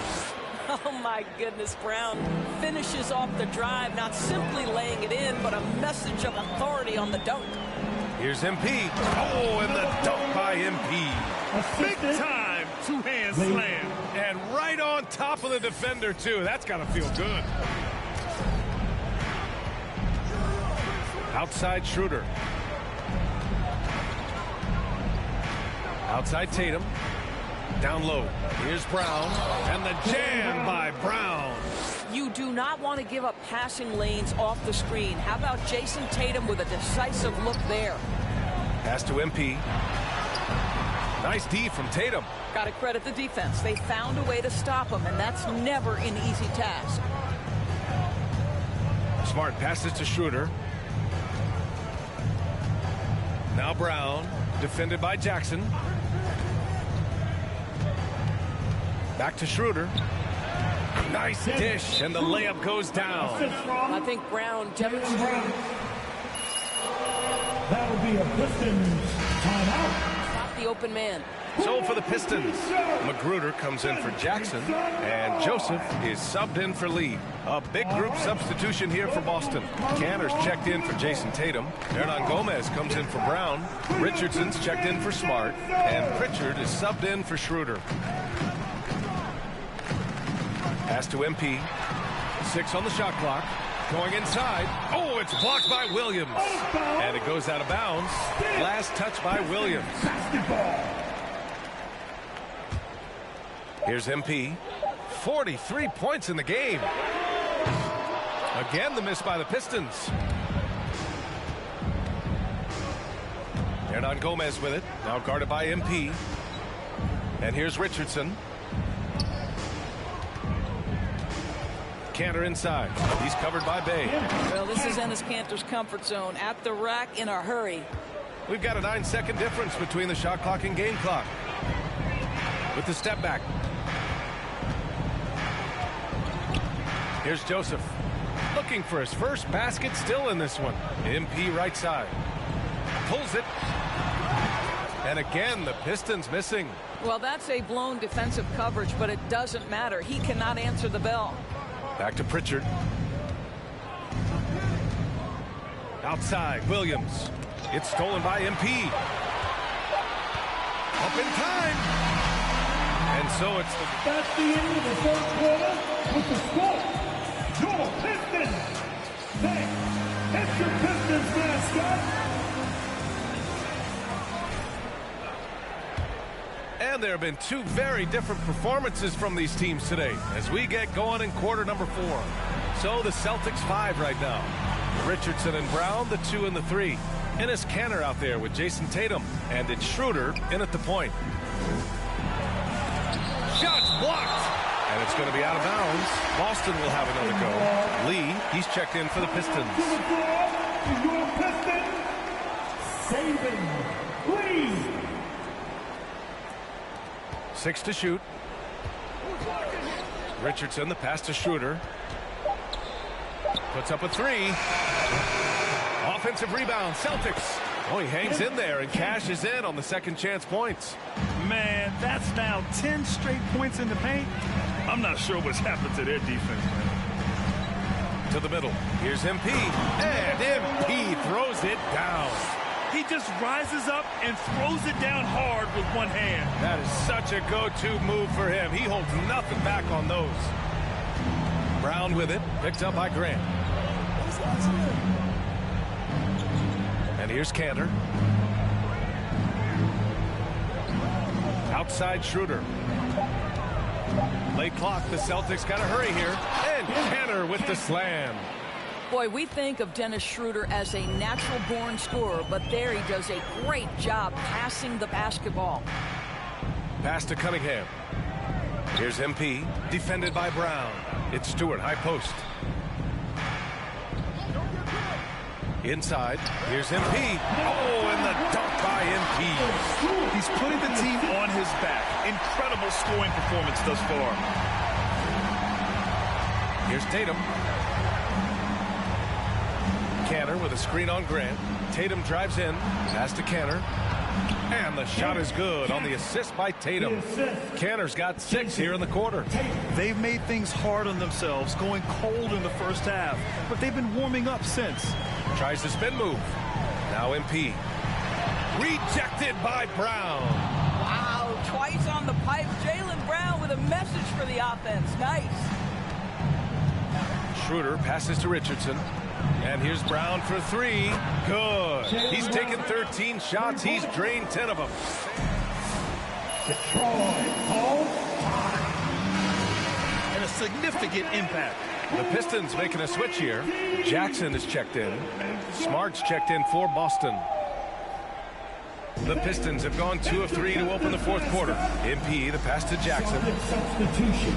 Oh, my goodness, Brown finishes off the drive, not simply laying it in, but a message of authority on the dunk. Here's MP. Oh, and the dunk by MP. Big time two-hand slam. And right on top of the defender, too. That's got to feel good. Outside Schroeder. Outside Tatum. Down low. Here's Brown. And the jam by Brown. You do not want to give up passing lanes off the screen. How about Jason Tatum with a decisive look there? Pass to MP. Nice D from Tatum. Got to credit the defense. They found a way to stop him, and that's never an easy task. Smart passes to Schroeder. Now Brown, defended by Jackson. Back to Schroeder. Nice dish, and the layup goes down. I think Brown demonstrated. That'll be a Pistons timeout. Stop the open man. So for the Pistons, Magruder comes in for Jackson, and Joseph is subbed in for Lee. A big group substitution here for Boston. Cantor's checked in for Jason Tatum. Hernan Gomez comes in for Brown. Richardson's checked in for Smart, and Pritchard is subbed in for Schroeder. Pass to MP. 6 on the shot clock. Going inside. Oh, it's blocked by Williams. And it goes out of bounds. Last touch by Williams. Here's MP. 43 points in the game. Again, the miss by the Pistons. Hernan Gomez with it. Now guarded by MP. And here's Richardson. Kanter inside. He's covered by Bay. Well, this is Enes Kanter's comfort zone. At the rack in a hurry. We've got a 9-second difference between the shot clock and game clock. With the step back. Here's Joseph. Looking for his first basket, still in this one. MP right side. Pulls it. And again, the Pistons missing. Well, that's a blown defensive coverage, but it doesn't matter. He cannot answer the bell. Back to Pritchard. Outside, Williams. It's stolen by MP. Up in time. And so it's the... That's the end of the third quarter with the score. Your Pistons. It's your Pistons mascot. And there have been two very different performances from these teams today as we get going in quarter number 4. So the Celtics 5 right now. Richardson and Brown, the 2 and the 3. Enes Kanter out there with Jason Tatum. And it's Schroeder in at the point. Shots blocked. And it's going to be out of bounds. Boston will have another go. Lee, he's checked in for the Pistons. Your Pistons. Saving Lee. 6 to shoot. Richardson, the pass to Schroeder. Puts up a 3. Offensive rebound, Celtics. Oh, he hangs in there and cashes in on the second chance points. Man, that's now 10 straight points in the paint. I'm not sure what's happened to their defense, man. To the middle. Here's MP. And MP throws it down. He just rises up and throws it down hard with one hand. That is such a go-to move for him. He holds nothing back on those. Brown with it. Picked up by Grant. And here's Kanter. Outside Schroeder. Late clock. The Celtics got to hurry here. And Kanter with the slam. Boy, we think of Dennis Schroeder as a natural-born scorer, but there he does a great job passing the basketball. Pass to Cunningham. Here's MP, defended by Brown. It's Stewart, high post. Inside, here's MP. Oh, and the dunk by MP. He's putting the team on his back. Incredible scoring performance thus far. Here's Tatum. Kanter with a screen on Grant. Tatum drives in. Pass to Kanter. And the shot is good on the assist by Tatum. Kanter's got 6 here in the quarter. They've made things hard on themselves, going cold in the first half, but they've been warming up since. Tries the spin move. Now MP. Rejected by Brown. Wow, twice on the pipe. Jaylen Brown with a message for the offense. Nice. Schroeder passes to Richardson. And here's Brown for 3. Good. He's taken 13 shots. He's drained 10 of them. And a significant impact. The Pistons making a switch here. Jackson is checked in. Smart's checked in for Boston. The Pistons have gone 2 of 3 to open the fourth quarter. MP, the pass to Jackson. Substitution.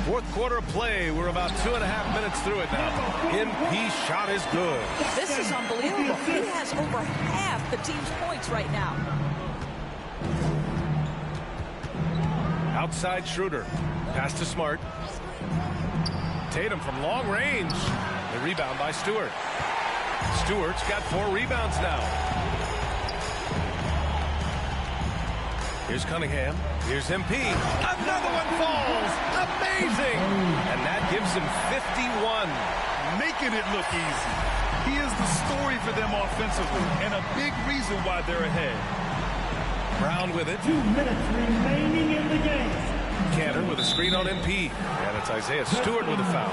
Fourth quarter play. We're about 2.5 minutes through it now. MP shot is good. This is unbelievable. He has over half the team's points right now. Outside Schroeder. Pass to Smart. Tatum from long range. The rebound by Stewart. Stewart's got 4 rebounds now. Here's Cunningham. Here's MP. Another one falls. Amazing. And that gives him 51. Making it look easy. He is the story for them offensively and a big reason why they're ahead. Brown with it. 2 minutes remaining in the game. Kanter with a screen on MP. And it's Isaiah Stewart with a foul.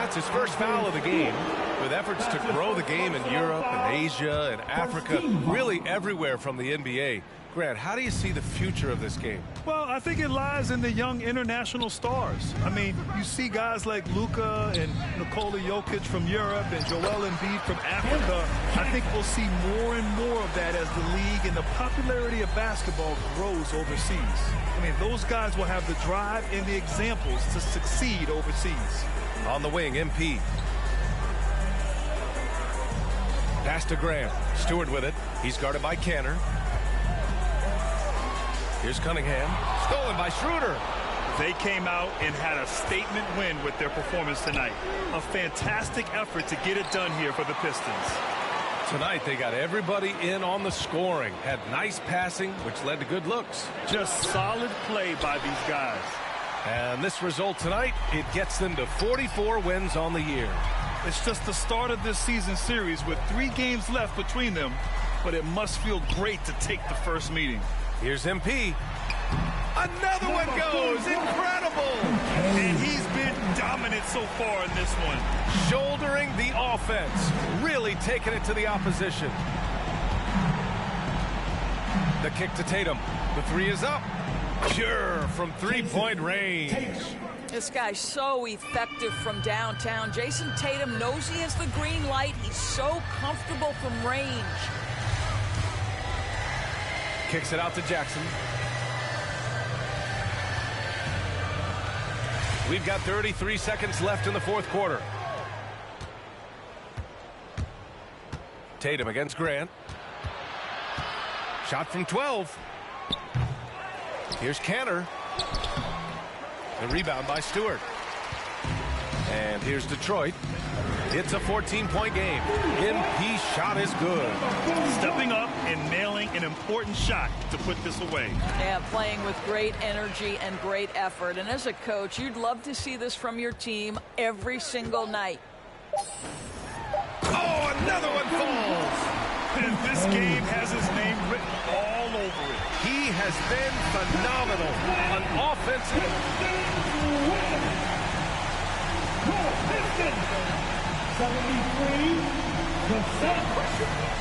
That's his first foul of the game. With efforts to grow the game in Europe and Asia and Africa, really everywhere from the NBA, Grant, how do you see the future of this game? Well, I think it lies in the young international stars. I mean, you see guys like Luka and Nikola Jokic from Europe and Joel Embiid from Africa. I think we'll see more and more of that as the league and the popularity of basketball grows overseas. I mean, those guys will have the drive and the examples to succeed overseas. On the wing, MP. Pass to Graham. Stewart with it. He's guarded by Canner. Here's Cunningham. Stolen by Schroeder. They came out and had a statement win with their performance tonight. A fantastic effort to get it done here for the Pistons. Tonight they got everybody in on the scoring. Had nice passing, which led to good looks. Just solid play by these guys. And this result tonight, it gets them to 44 wins on the year. It's just the start of this season series with 3 games left between them, but it must feel great to take the first meeting. Here's MP. Another one goes. Incredible. And he's been dominant so far in this one. Shouldering the offense. Really taking it to the opposition. The kick to Tatum. The 3 is up. Pure from three-point range. This guy's so effective from downtown. Jason Tatum knows he has the green light. He's so comfortable from range. Kicks it out to Jackson. We've got 33 seconds left in the fourth quarter. Tatum against Grant. Shot from 12. Here's Canner. The rebound by Stewart. And here's Detroit. It's a 14-point game. MP's shot is good. Stepping up and nailing an important shot to put this away. Yeah, playing with great energy and great effort. And as a coach, you'd love to see this from your team every single night. Oh, another one falls. And this game has his name written all over it. He has been phenomenal. An offensive. 73 to 54.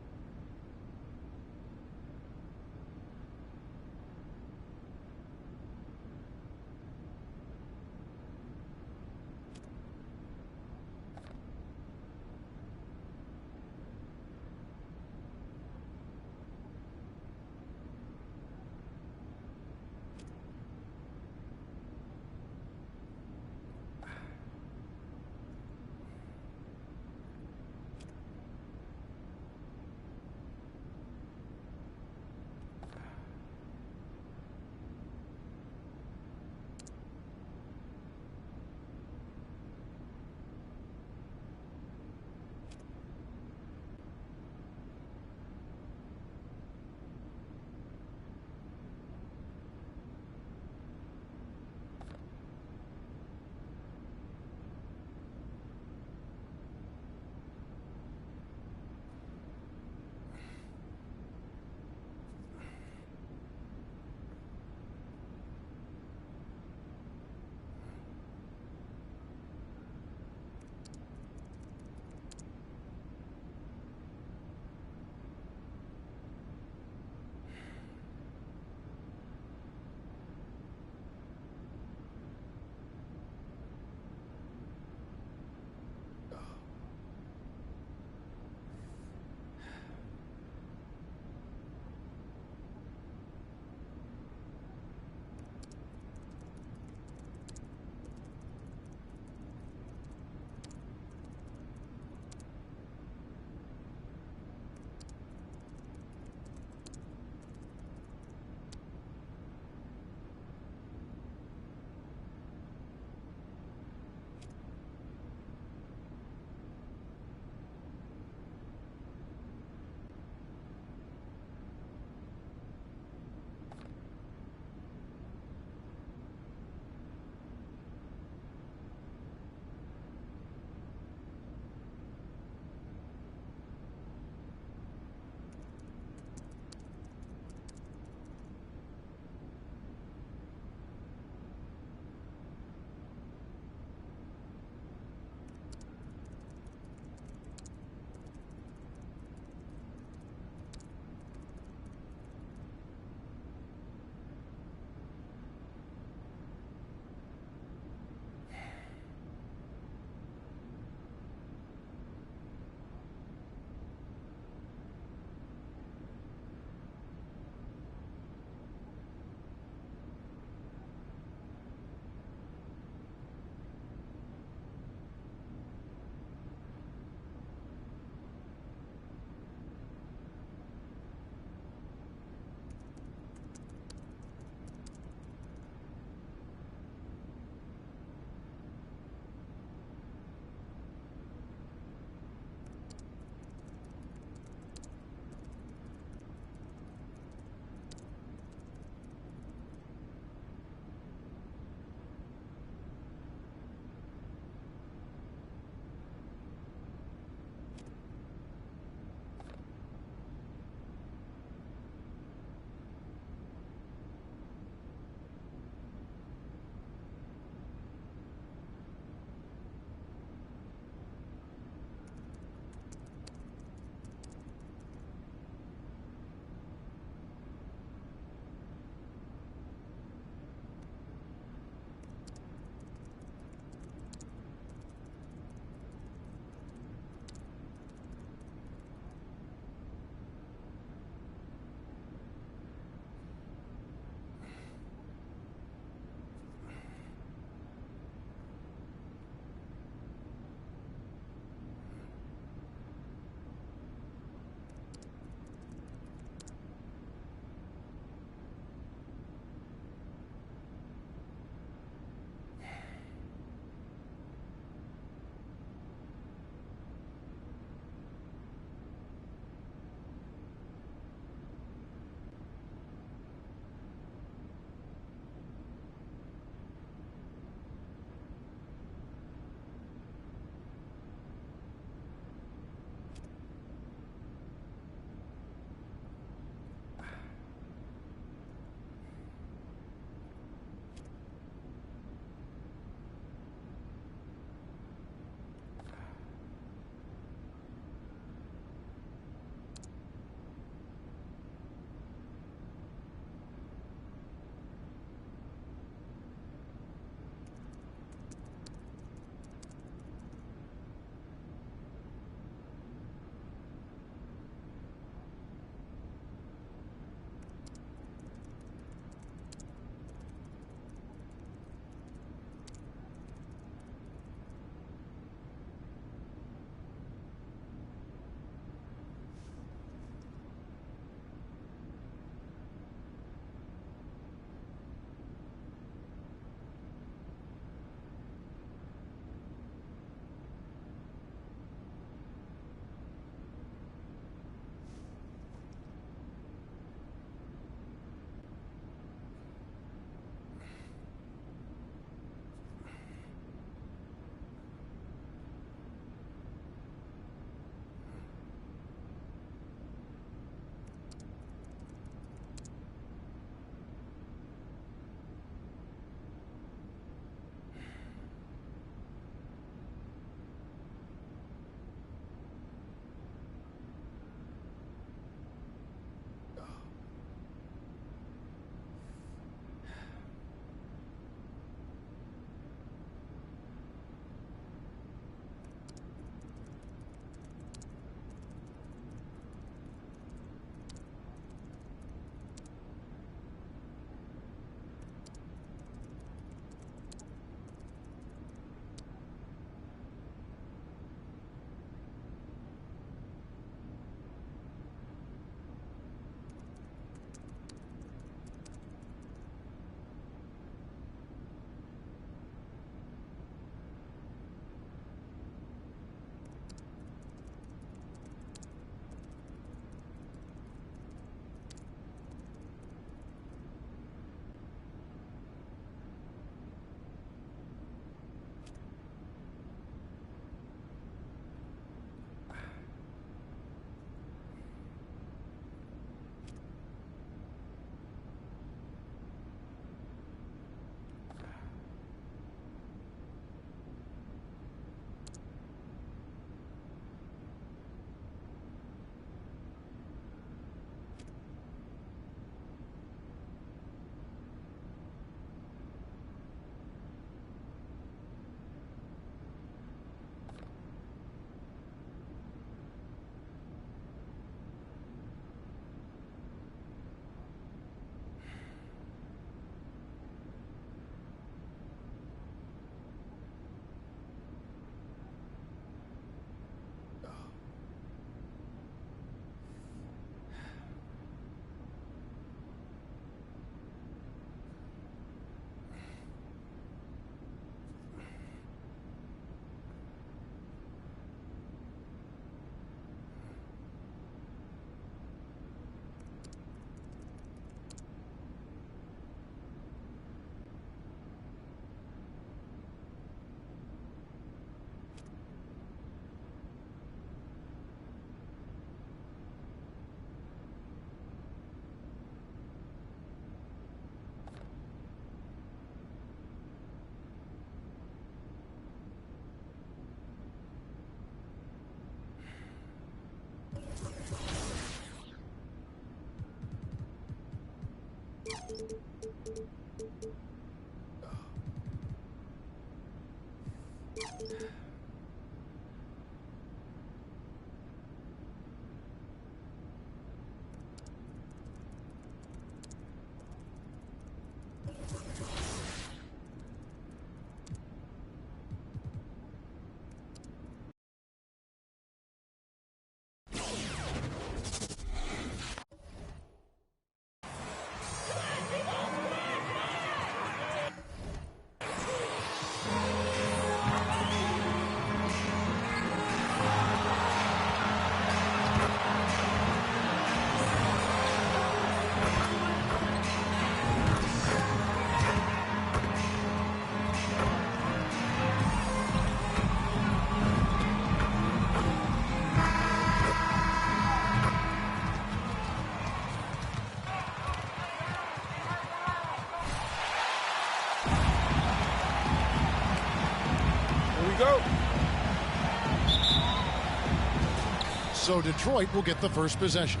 So Detroit will get the first possession.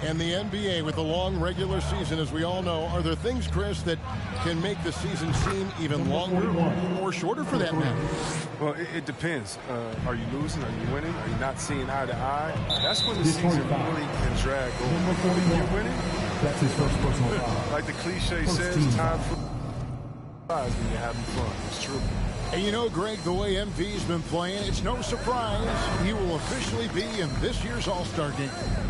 And the NBA, with a long regular season, as we all know, are there things, Chris, that can make the season seem even longer or shorter for that matter? Well, it depends. Are you losing? Are you winning? Are you not seeing eye to eye? That's when the season really can drag over. When you're winning, that's his first personal foul. Like the cliche says, time for when you're having fun. It's true. And you know, Greg, the way MP's been playing, it's no surprise he will officially be in this year's All-Star game.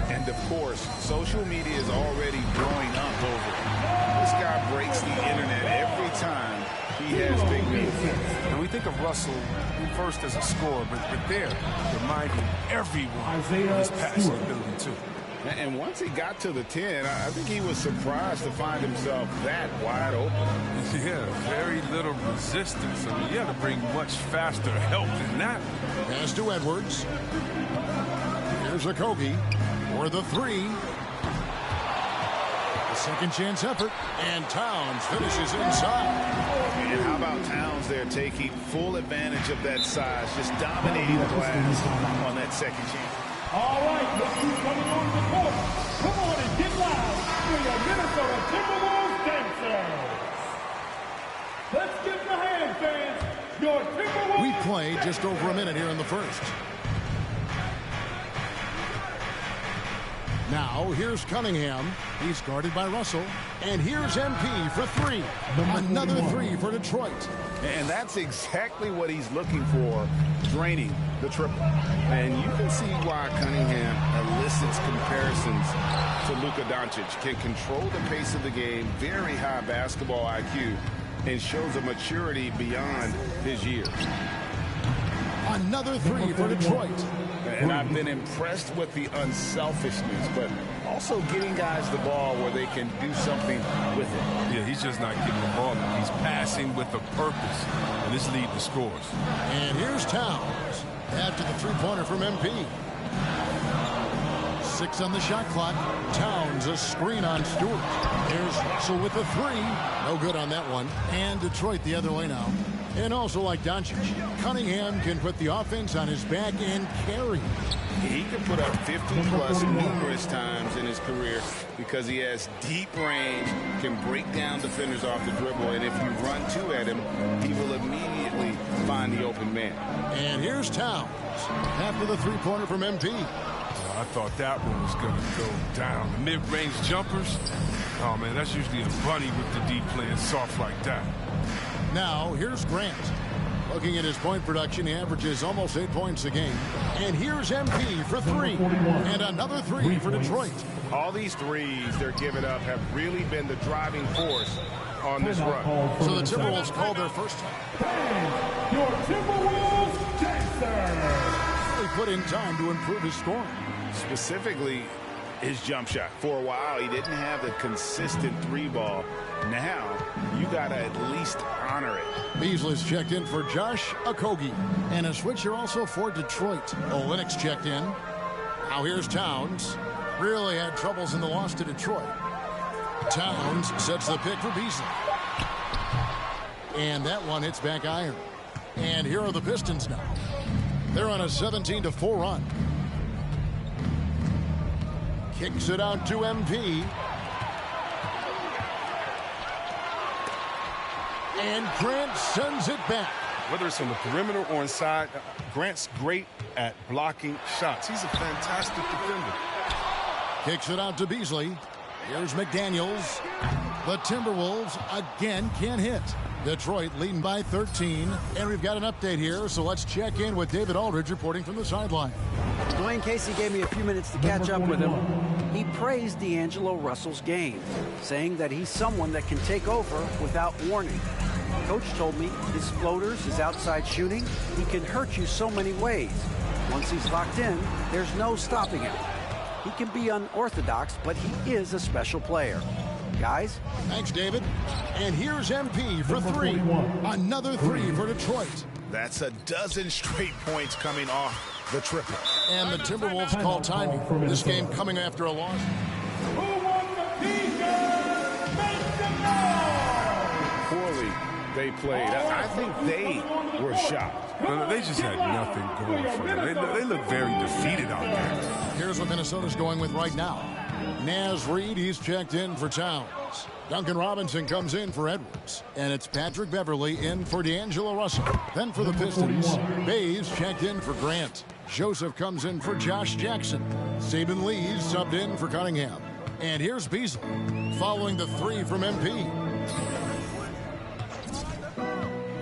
And, of course, social media is already blowing up over it. This guy breaks the internet every time he has big news. And we think of Russell first as a scorer, but there, reminding everyone of his passing ability, too. And once he got to the 10, I think he was surprised to find himself that wide open. Yeah, very little resistance. I mean, you had to bring much faster help than that. Pass to Edwards. Here's Okogie for the three. A second chance effort, and Towns finishes inside. And how about Towns there taking full advantage of that size, just dominating the glass on that second chance. All right, look who's coming on the court. Come on and get loud for your Minnesota Timberwolves dancers. Let's give them a hand, fans. Your Timberwolves. We played just over a minute here in the first. Now, here's Cunningham. He's guarded by Russell. And here's MP for three. Another three for Detroit. And that's exactly what he's looking for, draining the triple. And you can see why Cunningham elicits comparisons to Luka Doncic. Can control the pace of the game, very high basketball IQ, and shows a maturity beyond his years. Another three for Detroit. And I've been impressed with the unselfishness, but also getting guys the ball where they can do something with it. Yeah, he's just not getting the ball. He's passing with a purpose, and this lead to scores. And here's Towns after the three-pointer from MP. 6 on the shot clock. Towns a screen on Stewart. Here's Russell with the three. No good on that one. And Detroit the other way now. And also, like Doncic, Cunningham can put the offense on his back and carry. He can put up 50-plus numerous times in his career because he has deep range, can break down defenders off the dribble, and if you run two at him, he will immediately find the open man. And here's Towns after the three-pointer from MP. I thought that one was going to go down. The mid-range jumpers, oh, man, that's usually a bunny with the deep playing soft like that. Now, here's Grant. Looking at his point production, he averages almost 8 points a game. And here's MP for three. And another three for Detroit. All these threes they're giving up have really been the driving force on this run. So the Timberwolves called their first time. Your Timberwolves dancer. He put in time to improve his scoring. Specifically, his jump shot. For a while, he didn't have the consistent three ball. Now, you got to at least honor it. Beasley's checked in for Josh Okogie. And a switcher also for Detroit. Olynyk checked in. Now here's Towns. Really had troubles in the loss to Detroit. Towns sets the pick for Beasley. And that one hits back iron. And here are the Pistons now. They're on a 17-4 run. Kicks it out to MP. And Grant sends it back. Whether it's on the perimeter or inside, Grant's great at blocking shots. He's a fantastic defender. Kicks it out to Beasley. Here's McDaniels. The Timberwolves again can't hit. Detroit leading by 13. And we've got an update here, so let's check in with David Aldridge reporting from the sideline. Dwayne Casey gave me a few minutes to catch up with him. He praised D'Angelo Russell's game, saying that he's someone that can take over without warning. Coach told me his floaters, his outside shooting, he can hurt you so many ways. Once he's locked in, there's no stopping him. He can be unorthodox, but he is a special player. Guys? Thanks, David. And here's MP for three. Another three for Detroit. That's a dozen straight points coming off the triple. And the Timberwolves call timing. This game coming after a loss. Poorly they played. I think they were shocked. No, they just had nothing going for them. They look very defeated out there. Here's what Minnesota's going with right now. Naz Reid, he's checked in for Towns. Duncan Robinson comes in for Edwards. And it's Patrick Beverley in for D'Angelo Russell. Then for the Pistons, Bays checked in for Grant. Joseph comes in for Josh Jackson. Saban Lee's subbed in for Cunningham. And here's Beasley, following the three from MP.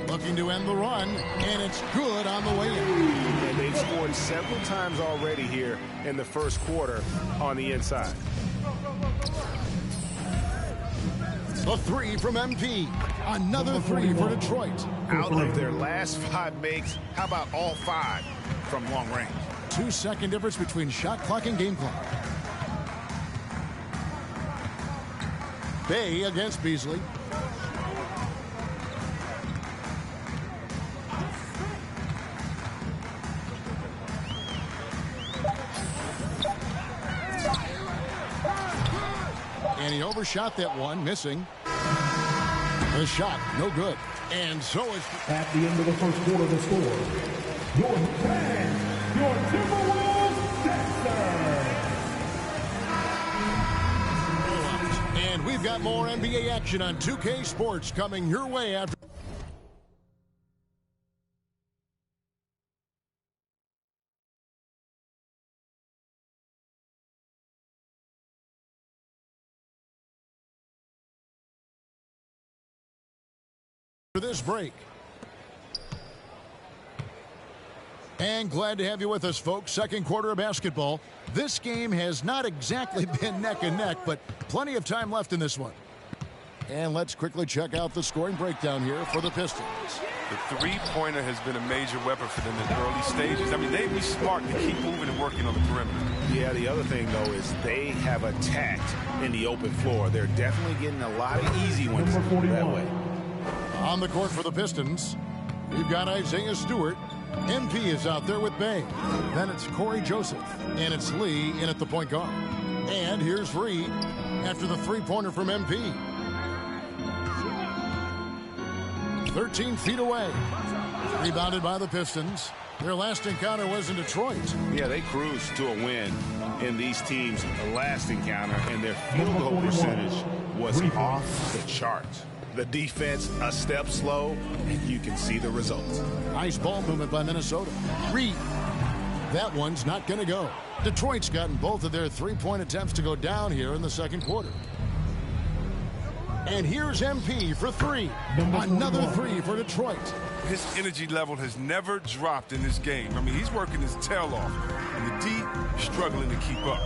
Looking to end the run, and it's good on the way in. And they've scored several times already here in the first quarter on the inside. The three from MP. Another three for Detroit. Out of their last 5 makes, how about all 5 from long range? 2-second difference between shot clock and game clock. Bay against Beasley. And he overshot that one, missing. The shot, no good. And so is... At the end of the first quarter, the score. Your Timberwolves Sixers. And we've got more NBA action on 2K Sports coming your way after... For this break. And glad to have you with us, folks. Second quarter of basketball. This game has not exactly been neck and neck, but plenty of time left in this one. And let's quickly check out the scoring breakdown here for the Pistons. The three-pointer has been a major weapon for them in the early stages. I mean, they'd be smart to keep moving and working on the perimeter. Yeah, the other thing, though, is they have attacked in the open floor. They're definitely getting a lot of easy ones that way. On the court for the Pistons, we've got Isaiah Stewart. MP is out there with Bay. Then it's Corey Joseph. And it's Lee in at the point guard. And here's Reed after the three-pointer from MP. 13 feet away. Rebounded by the Pistons. Their last encounter was in Detroit. Yeah, they cruised to a win in these teams' last encounter, and their field goal percentage was off the charts. The defense a step slow, and you can see the results. Nice ball movement by Minnesota. Reed. That one's not going to go. Detroit's gotten both of their three-point attempts to go down here in the second quarter. And here's MP for three. Another three for Detroit. His energy level has never dropped in this game. I mean, he's working his tail off, and the D struggling to keep up.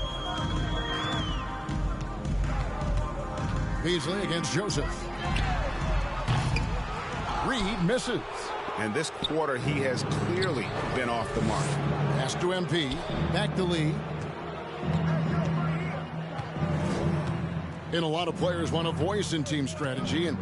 Beasley against Joseph. Reed misses. And this quarter, he has clearly been off the mark. Pass to MP. Back to Lee. And a lot of players want a voice in team strategy. And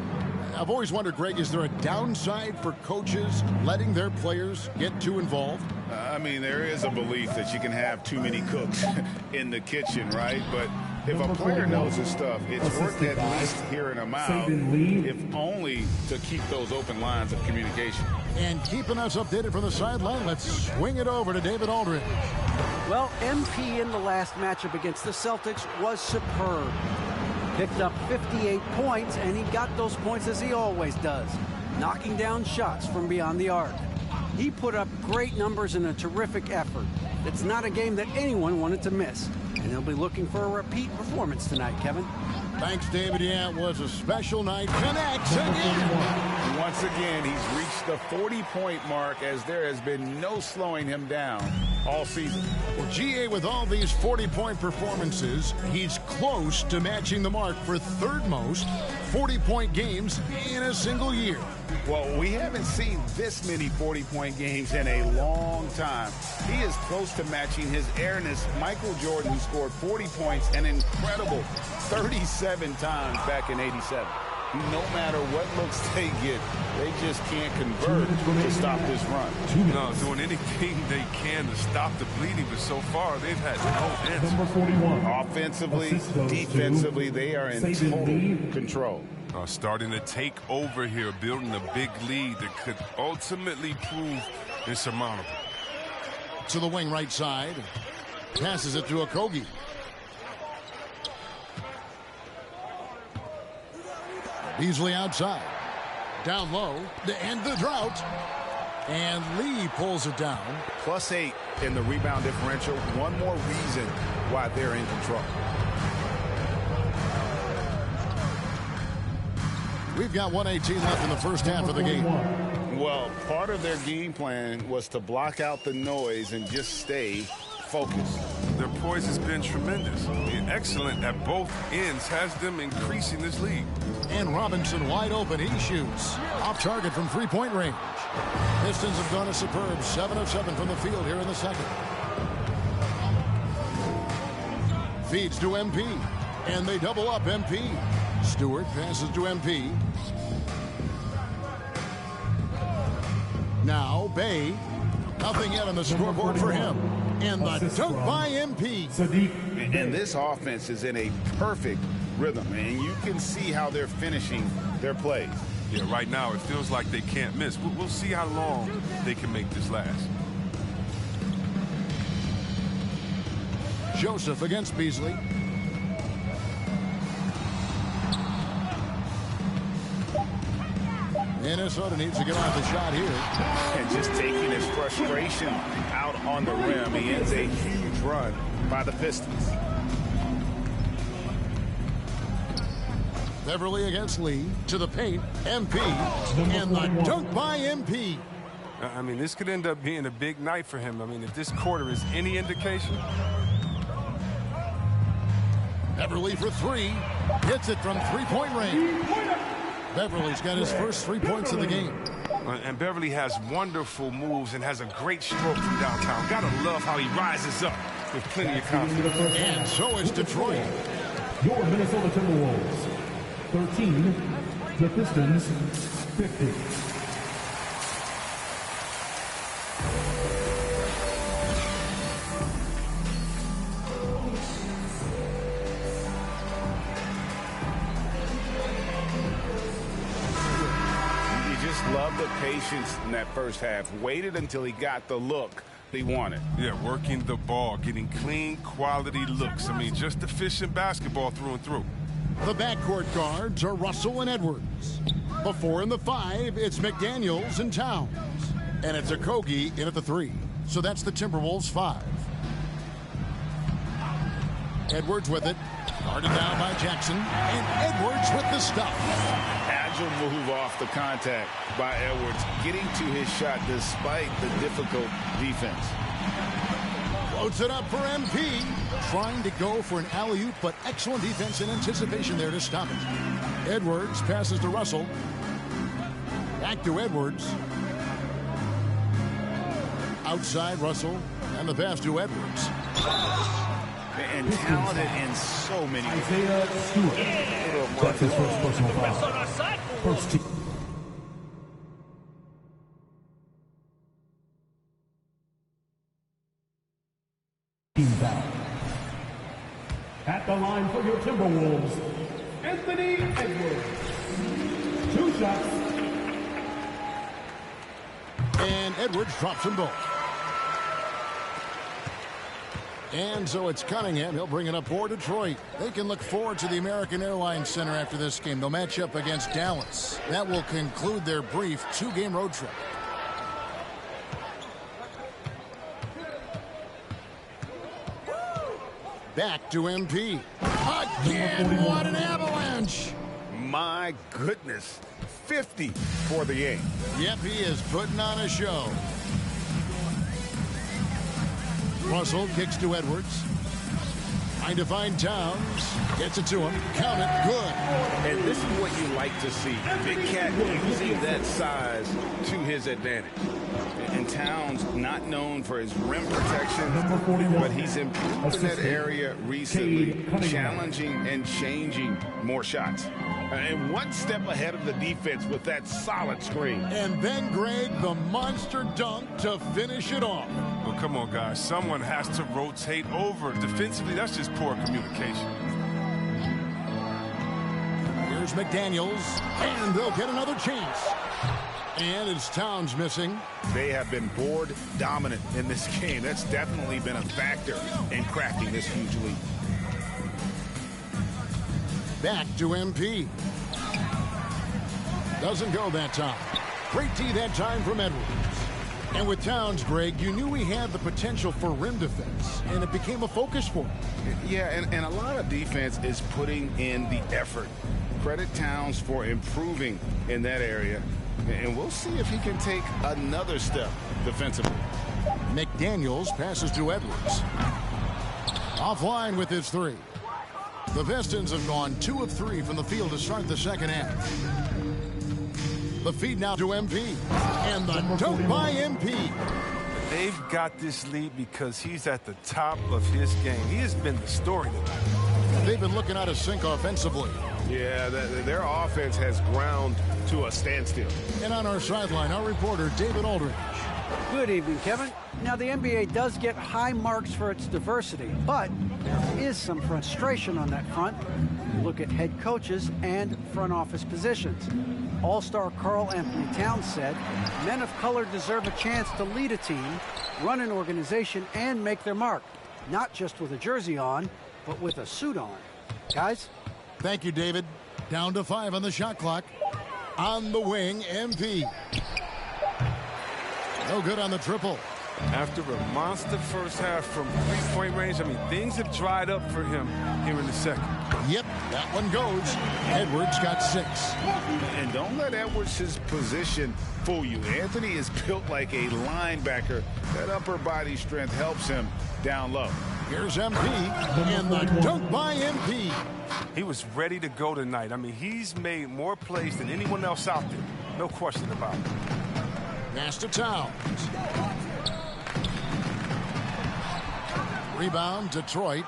I've always wondered, Greg, is there a downside for coaches letting their players get too involved? I mean, there is a belief that you can have too many cooks in the kitchen, right? But if a player knows his stuff, it's worth at least hearing them out, if only to keep those open lines of communication. And keeping us updated from the sideline, let's swing it over to David Aldridge. Well, MP in the last matchup against the Celtics was superb. Picked up 58 points, and he got those points as he always does. knocking down shots from beyond the arc. He put up great numbers in a terrific effort. It's not a game that anyone wanted to miss, and he'll be looking for a repeat performance tonight, Kevin. Thanks, David. Yeah, it was a special night. Connects again. Once again, he's reached the 40-point mark as there has been no slowing him down all season. Well, GA, with all these 40-point performances, he's close to matching the mark for third most 40-point games in a single year. Well, we haven't seen this many 40-point games in a long time. He is close to matching his airness, Michael Jordan, who scored 40 points an incredible 37 times back in '87. No matter what looks they get, they just can't convert to stop this run. No, doing anything they can to stop the bleeding, but so far they've had no answer. Number 41. Offensively, defensively, they are in total control. Starting to take over here, building a big lead that could ultimately prove insurmountable. To the wing right side. Passes it to Okogie. Beasley outside. Down low to end the drought. And Lee pulls it down. +8 in the rebound differential. One more reason why they're in control. We've got 1:18 left in the first half of the game. Well, part of their game plan was to block out the noise and just stay focused. Their poise has been tremendous. Being excellent at both ends has them increasing this lead. And Robinson wide open. He shoots. Off target from three-point range. Pistons have gone a superb 7 of 7 from the field here in the second. Feeds to MP. And they double up MP. Stewart passes to MP. Now Bay. Nothing yet on the scoreboard for him. And the dunk by MP. And this offense is in a perfect rhythm, and you can see how they're finishing their plays. Yeah, right now it feels like they can't miss. We'll see how long they can make this last. Joseph against Beasley. Minnesota needs to get off the shot here. And just taking his frustration out on the rim. He ends a huge run by the Pistons. Beverly against Lee. To the paint. MP. And the dunk by MP. I mean, this could end up being a big night for him. I mean, if this quarter is any indication. Beverly for three. Hits it from three-point range. Beverly's got his first 3 points of the game. And Beverly has wonderful moves and has a great stroke from downtown. Gotta love how he rises up with plenty of confidence. And so is Detroit. Your Minnesota Timberwolves. 13. The Pistons. 50. Love the patience in that first half. Waited until he got the look he wanted. Yeah, working the ball, getting clean, quality looks. I mean, just efficient basketball through and through. The backcourt guards are Russell and Edwards. The 4 and the 5, it's McDaniels and Towns. And it's Okogie in at the 3. So that's the Timberwolves 5. Edwards with it. Guarded down by Jackson. And Edwards with the stop. Agile move off the contact by Edwards, getting to his shot despite the difficult defense. Floats it up for MP. Trying to go for an alley-oop, but excellent defense and anticipation there to stop it. Edwards passes to Russell. Back to Edwards. Outside Russell, and the pass to Edwards. And talented in so many ways. Isaiah Stewart. That's his first personal foul. First team. Team foul. At the line for your Timberwolves, Anthony Edwards. 2 shots. And Edwards drops them both. And so it's Cunningham. He'll bring it up for Detroit. They can look forward to the American Airlines Center after this game. They'll match up against Dallas. That will conclude their brief 2-game road trip. Back to MP. Again, what an avalanche! My goodness. 50 for the game. Yep, he is putting on a show. Russell kicks to Edwards. Trying to find Towns. Gets it to him. Count it. Good. And this is what you like to see. Big Cat using that size to his advantage. And Towns, not known for his rim protection, but he's improved in that area recently, challenging and changing more shots. And one step ahead of the defense with that solid screen. And then, Greg, the monster dunk to finish it off. Well, come on, guys. Someone has to rotate over. Defensively, that's just poor communication. Here's McDaniels, and they'll get another chance. And it's Towns missing. They have been board dominant in this game. That's definitely been a factor in cracking this huge lead. Back to MP. Doesn't go that time. Great D that time from Edwards. And with Towns, Greg, you knew he had the potential for rim defense, and it became a focus for him. Yeah, and a lot of defense is putting in the effort. Credit Towns for improving in that area, and we'll see if he can take another step defensively. McDaniels passes to Edwards. Offline with his three. The Pistons have gone 2 of 3 from the field to start the second half. The feed now to MP. And the dunk by MP. They've got this lead because he's at the top of his game. He has been the story tonight. They've been looking out of sync offensively. Yeah, their offense has ground to a standstill. And on our sideline, our reporter, David Aldridge. Good evening, Kevin. Now, the NBA does get high marks for its diversity, but there is some frustration on that front. Look at head coaches and front office positions. All-star Karl Anthony Towns said, men of color deserve a chance to lead a team, run an organization, and make their mark. Not just with a jersey on, but with a suit on. Guys? Thank you, David. Down to 5 on the shot clock. On the wing, MP. No good on the triple. After a monster first half from three-point range, I mean, things have dried up for him here in the second. Yep, that one goes. Edwards got 6. And don't let Edwards' position fool you. Anthony is built like a linebacker. That upper body strength helps him down low. Here's MP, and the dunk by MP. He was ready to go tonight. I mean, he's made more plays than anyone else out there. No question about it. Pass to Towns. Rebound, Detroit.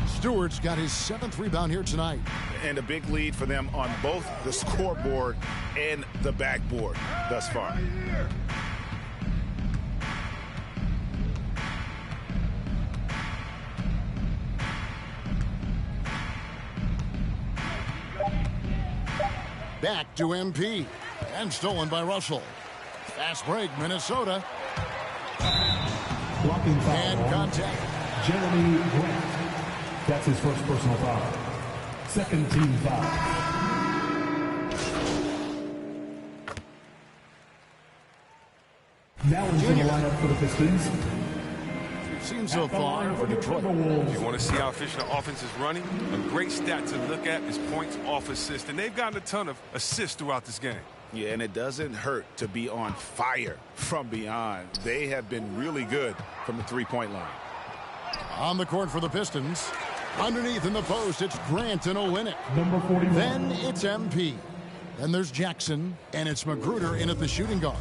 Stewart's got his 7th rebound here tonight. And a big lead for them on both the scoreboard and the backboard thus far. Back to MP. And stolen by Russell. Fast break, Minnesota. Blocking foul. And contact. Jeremy Grant. That's his first personal foul. Second team foul. Now into the lineup for the Pistons. Seen so far for Detroit. If you want to see how efficient the offense is running, a great stat to look at is points off assist. And they've gotten a ton of assists throughout this game. Yeah, and it doesn't hurt to be on fire from beyond. They have been really good from the three-point line. On the court for the Pistons. Underneath in the post, it's Grant and Olynyk. Number 41. Then it's MP. Then there's Jackson, and it's Magruder in at the shooting guard.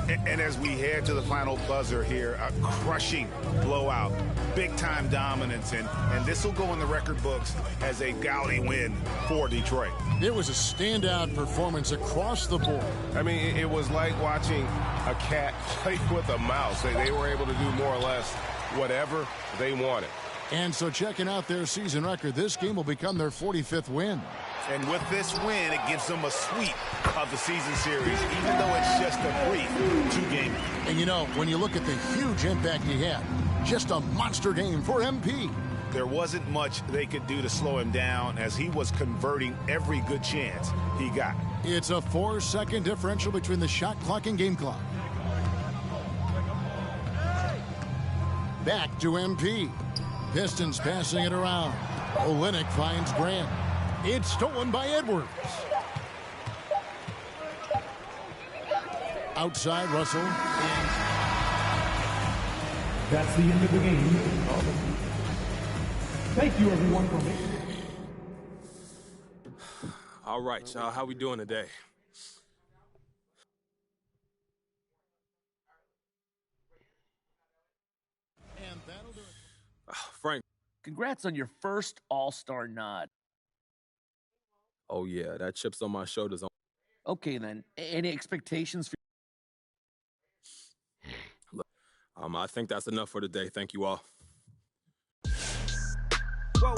And as we head to the final buzzer here, a crushing blowout, big-time dominance, and this will go in the record books as a gaudy win for Detroit. It was a standout performance across the board. I mean, it was like watching a cat play with a mouse. They were able to do more or less whatever they wanted. And so checking out their season record, this game will become their 45th win. And with this win, it gives them a sweep of the season series, even though it's just a brief 2-game. And you know, when you look at the huge impact he had, Just a monster game for MP. There wasn't much they could do to slow him down as he was converting every good chance he got. It's a 4-second differential between the shot clock and game clock. Back to MP. Pistons passing it around. Olynyk finds Grant. It's stolen by Edwards. Outside, Russell. That's the end of the game. Thank you, everyone, for making it. All right, y'all. How we doing today? And that'll do it. Frank. Congrats on your first All-Star nod. Oh, yeah. That chip's on my shoulders. Okay, then. Any expectations for... I think that's enough for today. Thank you all. Whoa.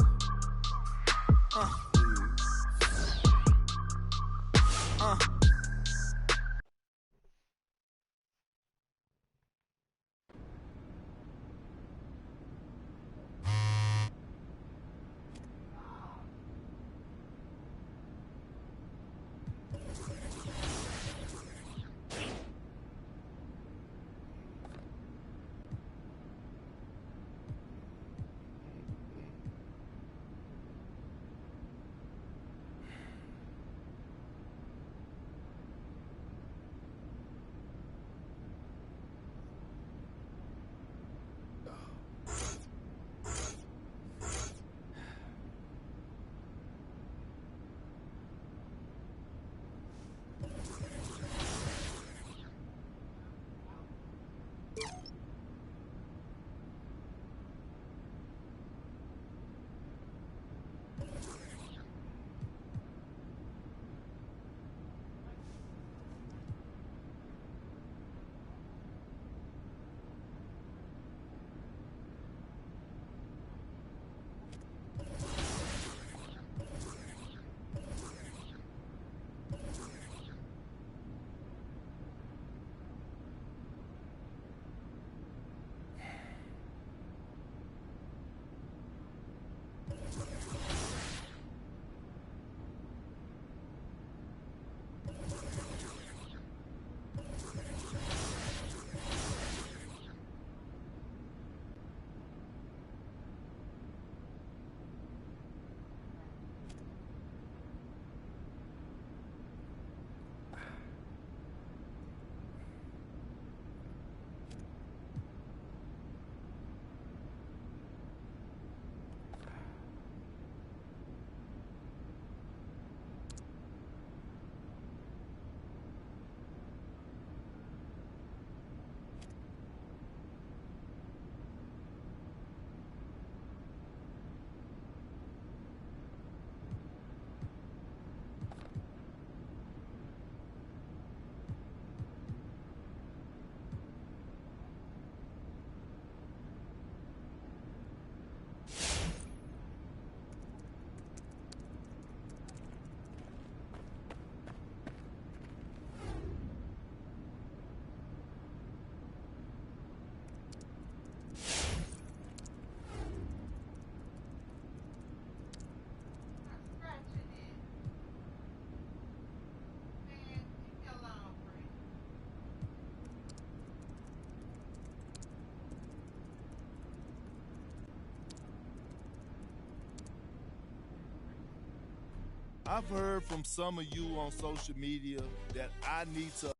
I've heard from some of you on social media that I need to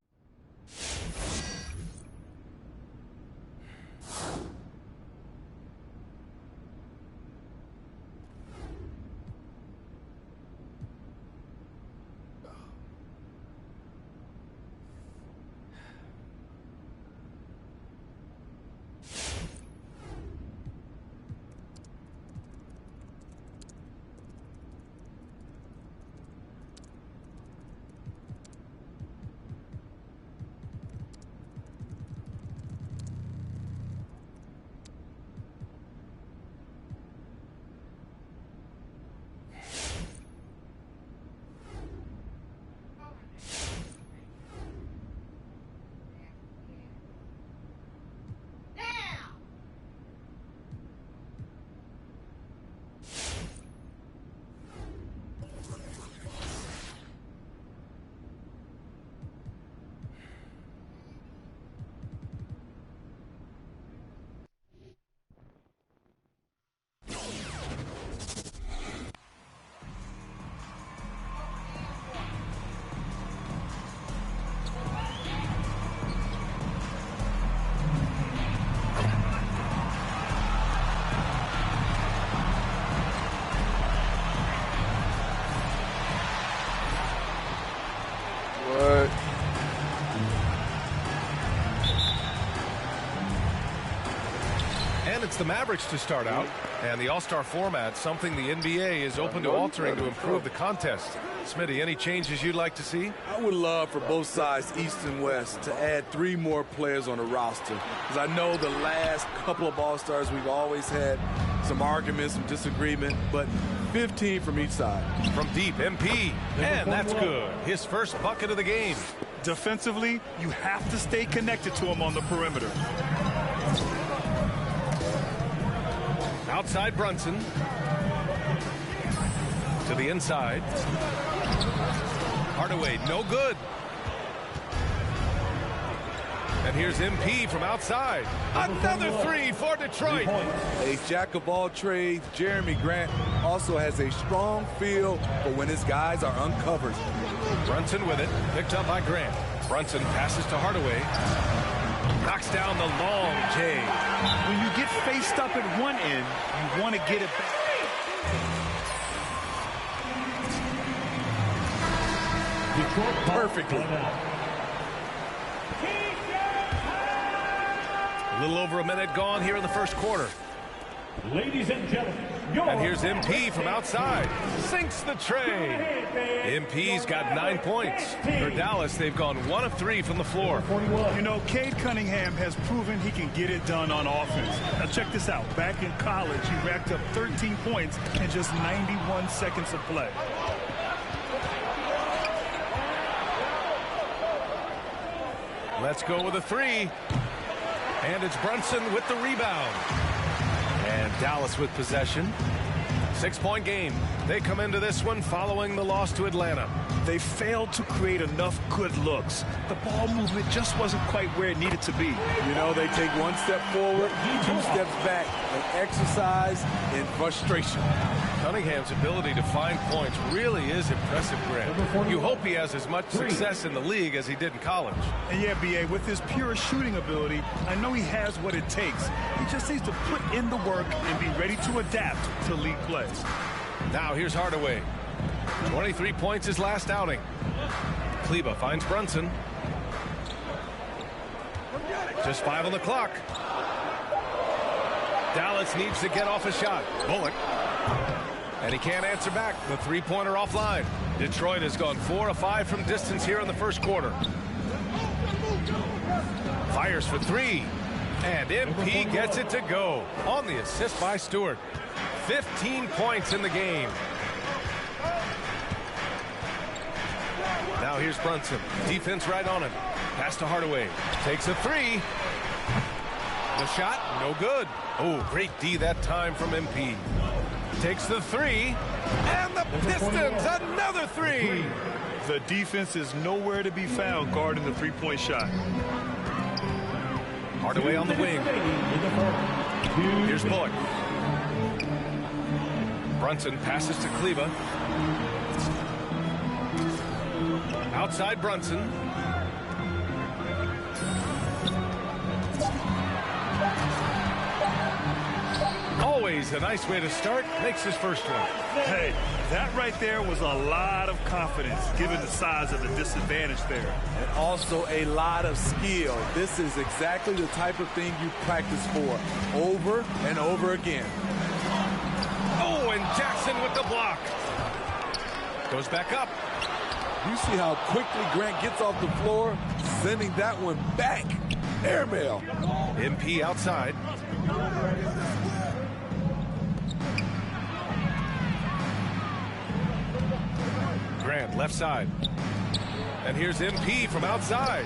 And it's the Mavericks to start out. And the All-Star format, something the NBA is open to altering to improve the contest. Smitty, any changes you'd like to see? I would love for both sides, East and West, to add 3 more players on the roster. Because I know the last couple of All-Stars, we've always had some arguments, some disagreement, but 15 from each side. From deep, MP. And that's good. His first bucket of the game. Defensively, you have to stay connected to him on the perimeter. Outside Brunson. To the inside. Hardaway, no good. And here's MP from outside. Another 3 for Detroit. A jack of all trades, Jeremy Grant also has a strong feel for when his guys are uncovered. Brunson with it, picked up by Grant. Brunson passes to Hardaway. Knocks down the long J. When you get faced up at one end, you want to get it back. Perfectly. A little over a minute gone here in the first quarter. Ladies and gentlemen, and here's MP from outside. Sinks the tray. MP's got 9 points. For Dallas, they've gone 1 of 3 from the floor. You know, Cade Cunningham has proven he can get it done on offense. Now check this out. Back in college, he racked up 13 points in just 91 seconds of play. Let's go with a 3. And it's Brunson with the rebound. And Dallas with possession. 6-point game. They come into this one following the loss to Atlanta. They failed to create enough good looks. The ball movement just wasn't quite where it needed to be. You know, they take 1 step forward, 2 steps back, an exercise in frustration. Cunningham's ability to find points really is impressive, Grant. You hope he has as much success in the league as he did in college. And yeah, B.A., with his pure shooting ability, I know he has what it takes. He just needs to put in the work and be ready to adapt to league play. Now here's Hardaway. 23 points his last outing. Kleber finds Brunson. Just 5 on the clock. Dallas needs to get off a shot. Bullock. And he can't answer back. The 3-pointer offline. Detroit has gone 4 of 5 from distance here in the first quarter. Fires for 3. And MP gets it to go on the assist by Stewart. 15 points in the game. Now here's Brunson. Defense right on him. Pass to Hardaway. Takes a 3. The shot, no good. Oh, great D that time from MP. Takes the 3. And the Pistons, another 3. The defense is nowhere to be found guarding the 3-point shot. Hardaway on the wing. Here's Bullock. Brunson passes to Kleber. Outside Brunson. Always a nice way to start. Makes his first one. Hey, that right there was a lot of confidence given the size of the disadvantage there. And also a lot of skill. This is exactly the type of thing you practice for over and over again. Oh, and Jackson with the block. Goes back up. You see how quickly Grant gets off the floor, sending that one back. Airmail. MP outside. Grant left side. And here's MP from outside.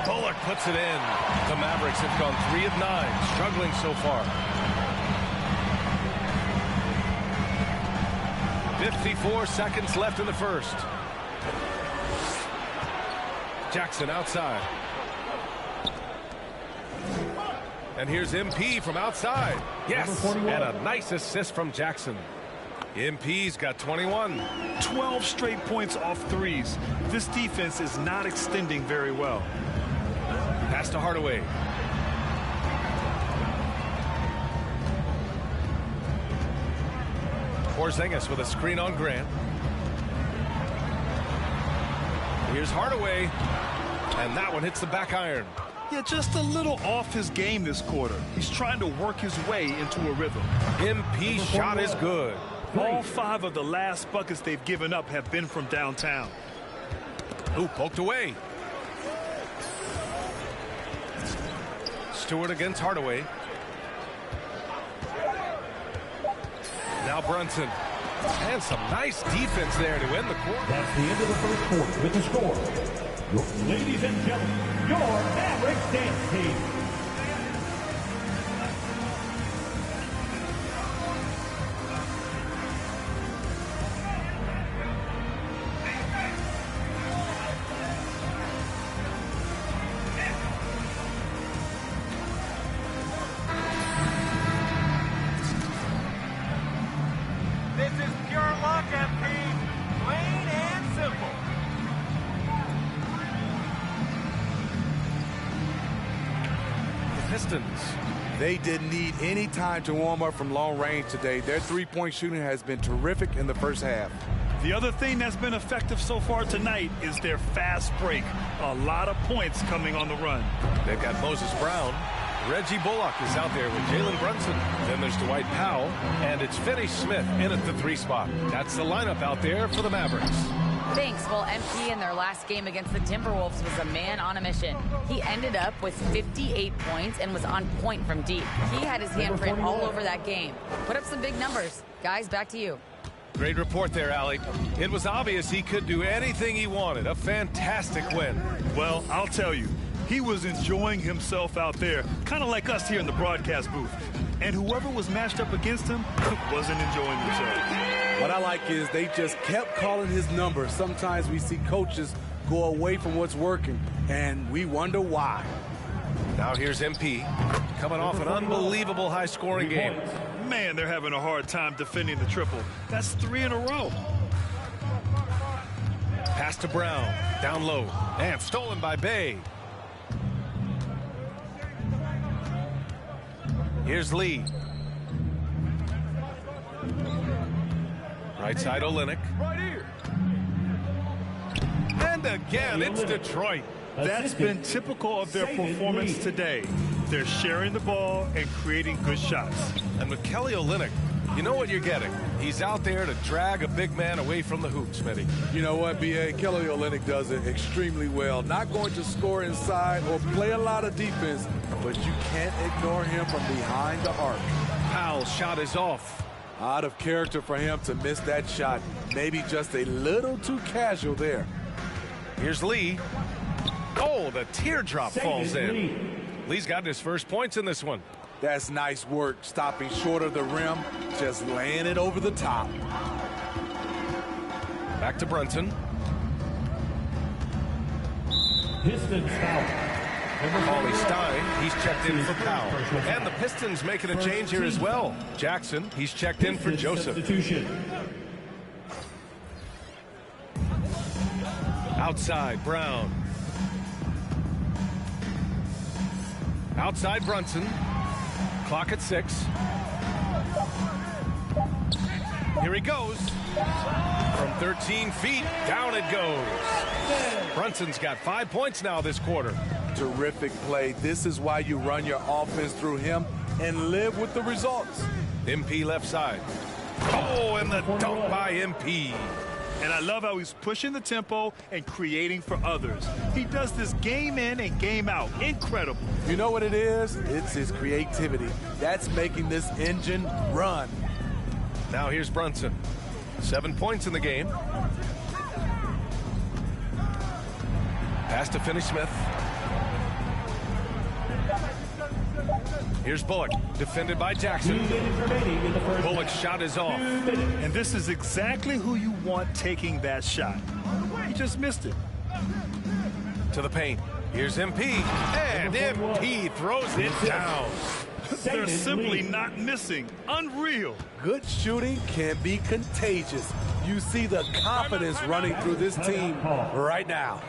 Bullock puts it in. The Mavericks have gone 3 of 9, struggling so far. 54 seconds left in the first. Jackson outside. And here's MP from outside. Yes, and a nice assist from Jackson. MP's got 21. 12 straight points off threes. This defense is not extending very well. Pass to Hardaway. Porzingis with a screen on Grant. Here's Hardaway. And that one hits the back iron. Yeah, just a little off his game this quarter. He's trying to work his way into a rhythm. MP shot is good. All 5 of the last buckets they've given up have been from downtown. Ooh, poked away. Stewart against Hardaway. Now Brunson. And some nice defense there to end the quarter. That's the end of the first quarter with the score. Ladies and gentlemen, your Mavericks dance team. This is pure luck, MP. Plain and simple. The Pistons. They didn't need any time to warm up from long range today. Their three-point shooting has been terrific in the first half. The other thing that's been effective so far tonight is their fast break. A lot of points coming on the run. They've got Moses Brown. Reggie Bullock is out there with Jalen Brunson. Then there's Dwight Powell. And it's Finney Smith in at the 3 spot. That's the lineup out there for the Mavericks. Thanks. Well, MP in their last game against the Timberwolves was a man on a mission. He ended up with 58 points and was on point from deep. He had his handprint all over that game. Put up some big numbers. Guys, back to you. Great report there, Allie. It was obvious he could do anything he wanted. A fantastic win. Well, I'll tell you, he was enjoying himself out there, kind of like us here in the broadcast booth. And whoever was matched up against him wasn't enjoying themselves. What I like is they just kept calling his number. Sometimes we see coaches go away from what's working, and we wonder why. Now here's MP, coming off an unbelievable high-scoring game. Man, they're having a hard time defending the triple. That's 3 in a row. Pass to Brown, down low, and stolen by Bay. Here's Lee. Right side Olynyk. Right here. And again, it's Detroit. That's been typical of their performance today. They're sharing the ball and creating good shots. And with Kelly Olynyk, you know what you're getting. He's out there to drag a big man away from the hoop, Smitty. You know what, B.A.? Kelly Olynyk does it extremely well. Not going to score inside or play a lot of defense, but you can't ignore him from behind the arc. Powell's shot is off. Out of character for him to miss that shot. Maybe just a little too casual there. Here's Lee. Oh, the teardrop falls in. Lee's got his first points in this one. That's nice work, stopping short of the rim, just laying it over the top. Back to Brunson. Pistons foul. Paulie Stein, he's checked in for Powell. And the Pistons making a change here as well. Jackson, he's checked in for Joseph. Outside, Brown. Outside, Brunson. Clock at 6. Here he goes. From 13 feet, down it goes. Brunson's got 5 points now this quarter. Terrific play. This is why you run your offense through him and live with the results. MP left side. Oh, and the dunk by MP. And I love how he's pushing the tempo and creating for others. He does this game in and game out. Incredible. You know what it is? It's his creativity. That's making this engine run. Now here's Brunson. 7 points in the game. Pass to Finney Smith. Here's Bullock, defended by Jackson. Bullock's shot is off. And this is exactly who you want taking that shot. He just missed it. To the paint. Here's MP. And MP throws it down. They're simply not missing. Unreal. Good shooting can be contagious. You see the confidence running through this team right now.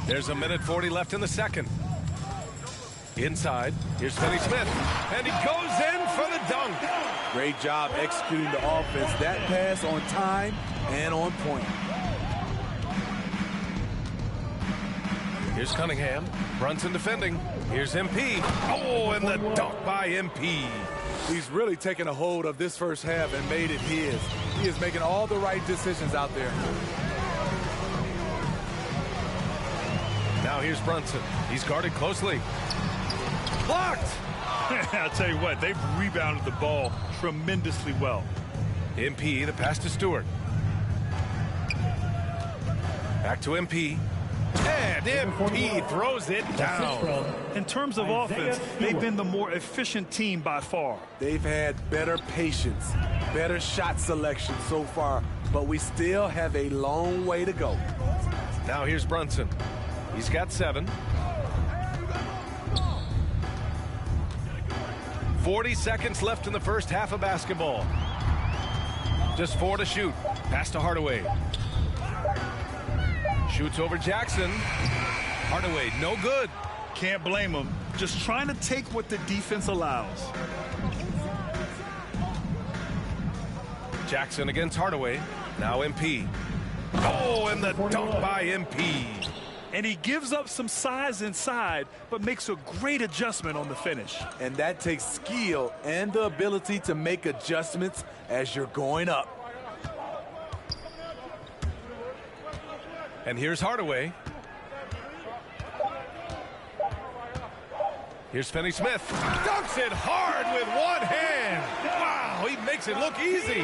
There's a minute 40 left in the second. Inside, here's Finney Smith, and he goes in for the dunk. Great job executing the offense. That pass on time and on point. Here's Cunningham. Brunson defending. Here's MP. Oh, and the dunk by MP. He's really taken a hold of this first half and made it his. He is making all the right decisions out there. Now here's Brunson. He's guarded closely. Blocked! I'll tell you what, they've rebounded the ball tremendously well. MP, the pass to Stewart. Back to MP. And MP throws it down. In terms of offense, they've been the more efficient team by far. They've had better patience, better shot selection so far, but we still have a long way to go. Now here's Brunson. He's got 7. 40 seconds left in the first half of basketball. Just 4 to shoot. Pass to Hardaway. Shoots over Jackson. Hardaway, no good. Can't blame him. Just trying to take what the defense allows. Jackson against Hardaway. Now MP. Oh, and the dunk by MP. And he gives up some size inside, but makes a great adjustment on the finish. And that takes skill and the ability to make adjustments as you're going up. And here's Hardaway. Here's Finney Smith. Dunks it hard with one hand. Wow, he makes it look easy.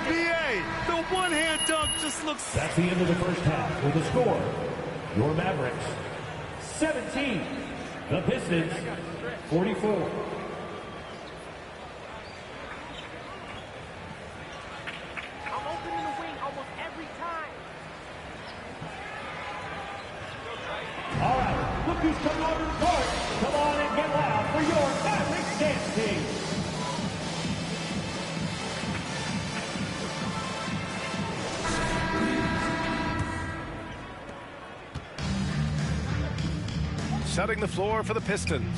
BA, the one-hand dunk just looks... That's the end of the first half with the score. Your Mavericks, 17. The Pistons, 44. All right, look who's coming over the court. Come on and get loud for your Mavericks dance team. Setting the floor for the Pistons.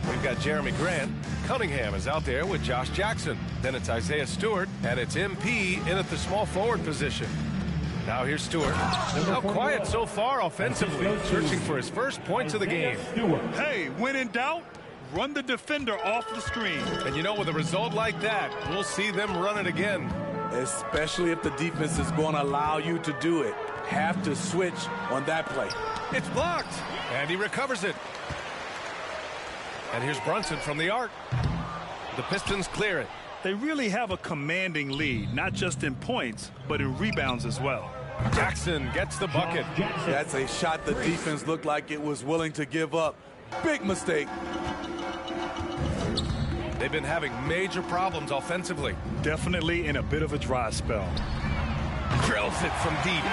We've got Jeremy Grant. Cunningham is out there with Josh Jackson. Then it's Isaiah Stewart, and it's MP in at the small forward position. Now here's Stewart. Now quiet so far offensively, searching for his first points of the game. Hey, when in doubt, run the defender off the screen. And you know, with a result like that, we'll see them run it again. Especially if the defense is going to allow you to do it. Have to switch on that play. It's blocked, and he recovers it. And here's Brunson from the arc. The Pistons clear it. They really have a commanding lead, not just in points, but in rebounds as well. Jackson gets the bucket. That's a shot the defense looked like it was willing to give up. Big mistake. They've been having major problems offensively. Definitely in a bit of a dry spell. Drills it from deep.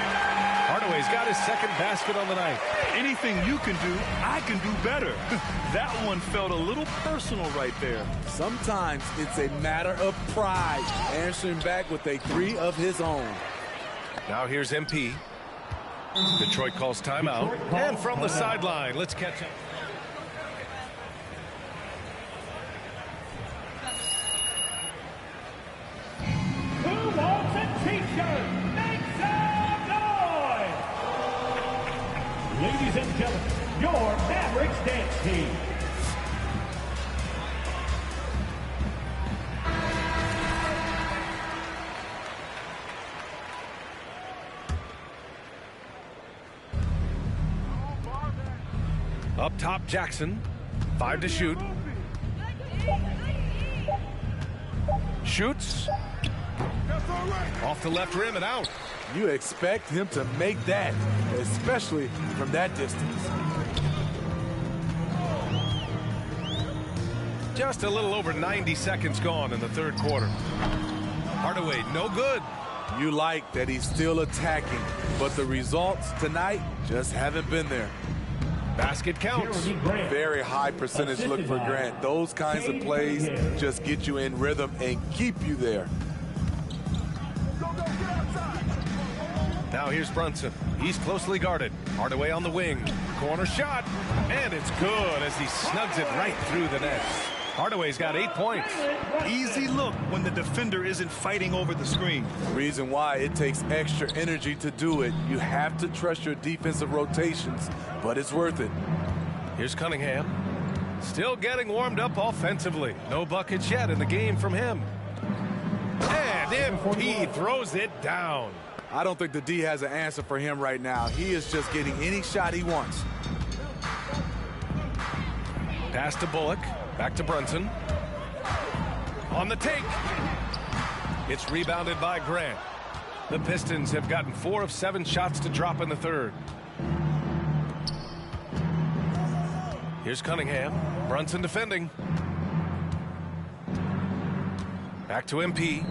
Hardaway's got his second basket on the night. Anything you can do, I can do better. That one felt a little personal right there. Sometimes it's a matter of pride, answering back with a 3 of his own. Now here's MP. Detroit calls timeout. And from the sideline, let's catch up. Who wants a t-shirt? Make some noise! Ladies and gentlemen, your Mavericks dance team. Up top, Jackson. 5 to shoot. Shoots. Off the left rim and out. You expect him to make that, especially from that distance. Just a little over 90 seconds gone in the third quarter. Hardaway, no good. You like that he's still attacking, but the results tonight just haven't been there. Basket counts. Very high percentage look for Grant. Those kinds of plays just get you in rhythm and keep you there. Now here's Brunson. He's closely guarded. Hardaway on the wing. Corner shot. And it's good as he snugs it right through the net. Hardaway's got 8 points. Easy look when the defender isn't fighting over the screen. Reason why it takes extra energy to do it. You have to trust your defensive rotations, but it's worth it. Here's Cunningham. Still getting warmed up offensively. No buckets yet in the game from him. And MP throws it down. I don't think the D has an answer for him right now. He is just getting any shot he wants. Pass to Bullock. Back to Brunson. On the take. It's rebounded by Grant. The Pistons have gotten 4 of 7 shots to drop in the third. Here's Cunningham. Brunson defending. Back to MP.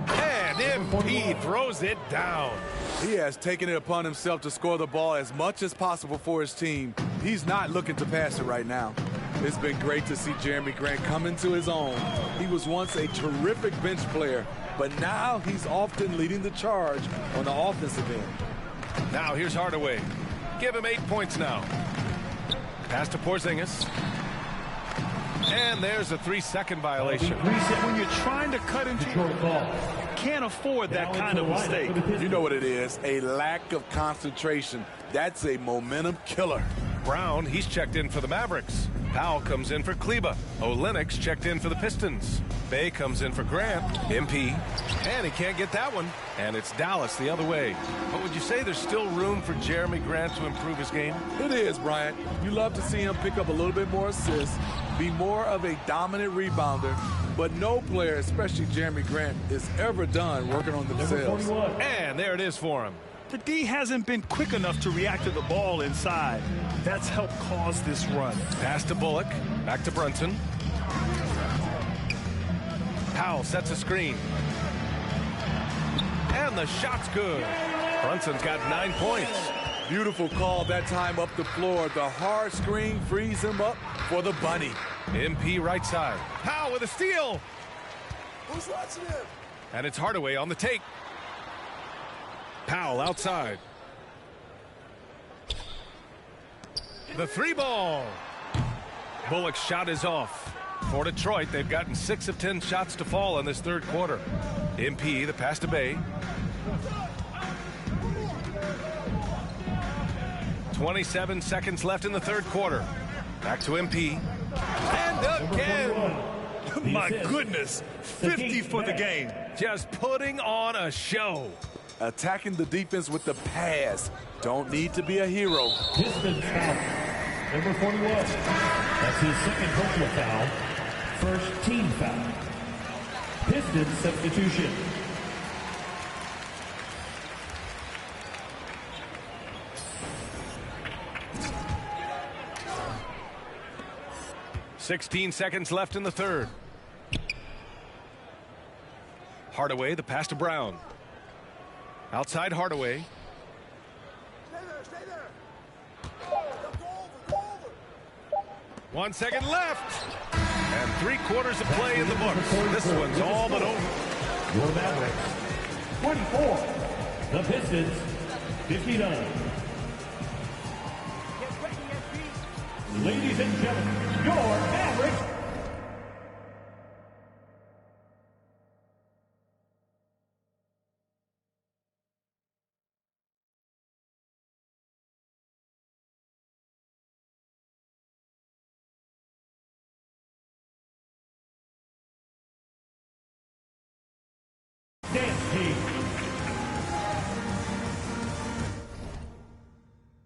And MP throws it down. He has taken it upon himself to score the ball as much as possible for his team. He's not looking to pass it right now. It's been great to see Jerami Grant come into his own. He was once a terrific bench player, but now he's often leading the charge on the offensive end. Now here's Hardaway. Give him 8 points now. Pass to Porzingis. And there's a 3-second violation. When you're trying to cut into the ball, can't afford that kind of mistake. You know what it is, a lack of concentration. That's a momentum killer. Brown, he's checked in for the Mavericks. Powell comes in for Kleba. Olenek's checked in for the Pistons. Bay comes in for Grant. MP. And he can't get that one. And it's Dallas the other way. But would you say there's still room for Jerami Grant to improve his game? It is, Bryant. You love to see him pick up a little bit more assists, be more of a dominant rebounder, but no player, especially Jerami Grant, is ever done working on themselves. And there it is for him. The D hasn't been quick enough to react to the ball inside. That's helped cause this run. Pass to Bullock. Back to Brunson. Powell sets a screen. And the shot's good. Brunson's got 9 points. Beautiful call that time up the floor. The hard screen frees him up for the bunny. MP right side. Powell with a steal. Who's watching him? And it's Hardaway on the take. Powell outside. The 3-ball. Bullock's shot is off. For Detroit, they've gotten 6 of 10 shots to fall in this third quarter. MP, the pass to Bay. 27 seconds left in the third quarter. Back to MP. And again. My goodness. 50 for the game. Just putting on a show. Attacking the defense with the pass. Don't need to be a hero. Pistons foul. Number 41. That's his second personal foul. First team foul. Pistons substitution. "16 seconds left in the third. Hardaway, the pass to Brown. Outside Hardaway. Stay there. 1 second left. And 3/4 of play in the books. This one's all but over. Your Mavericks, 24. The Pistons, 59. Ladies and gentlemen, your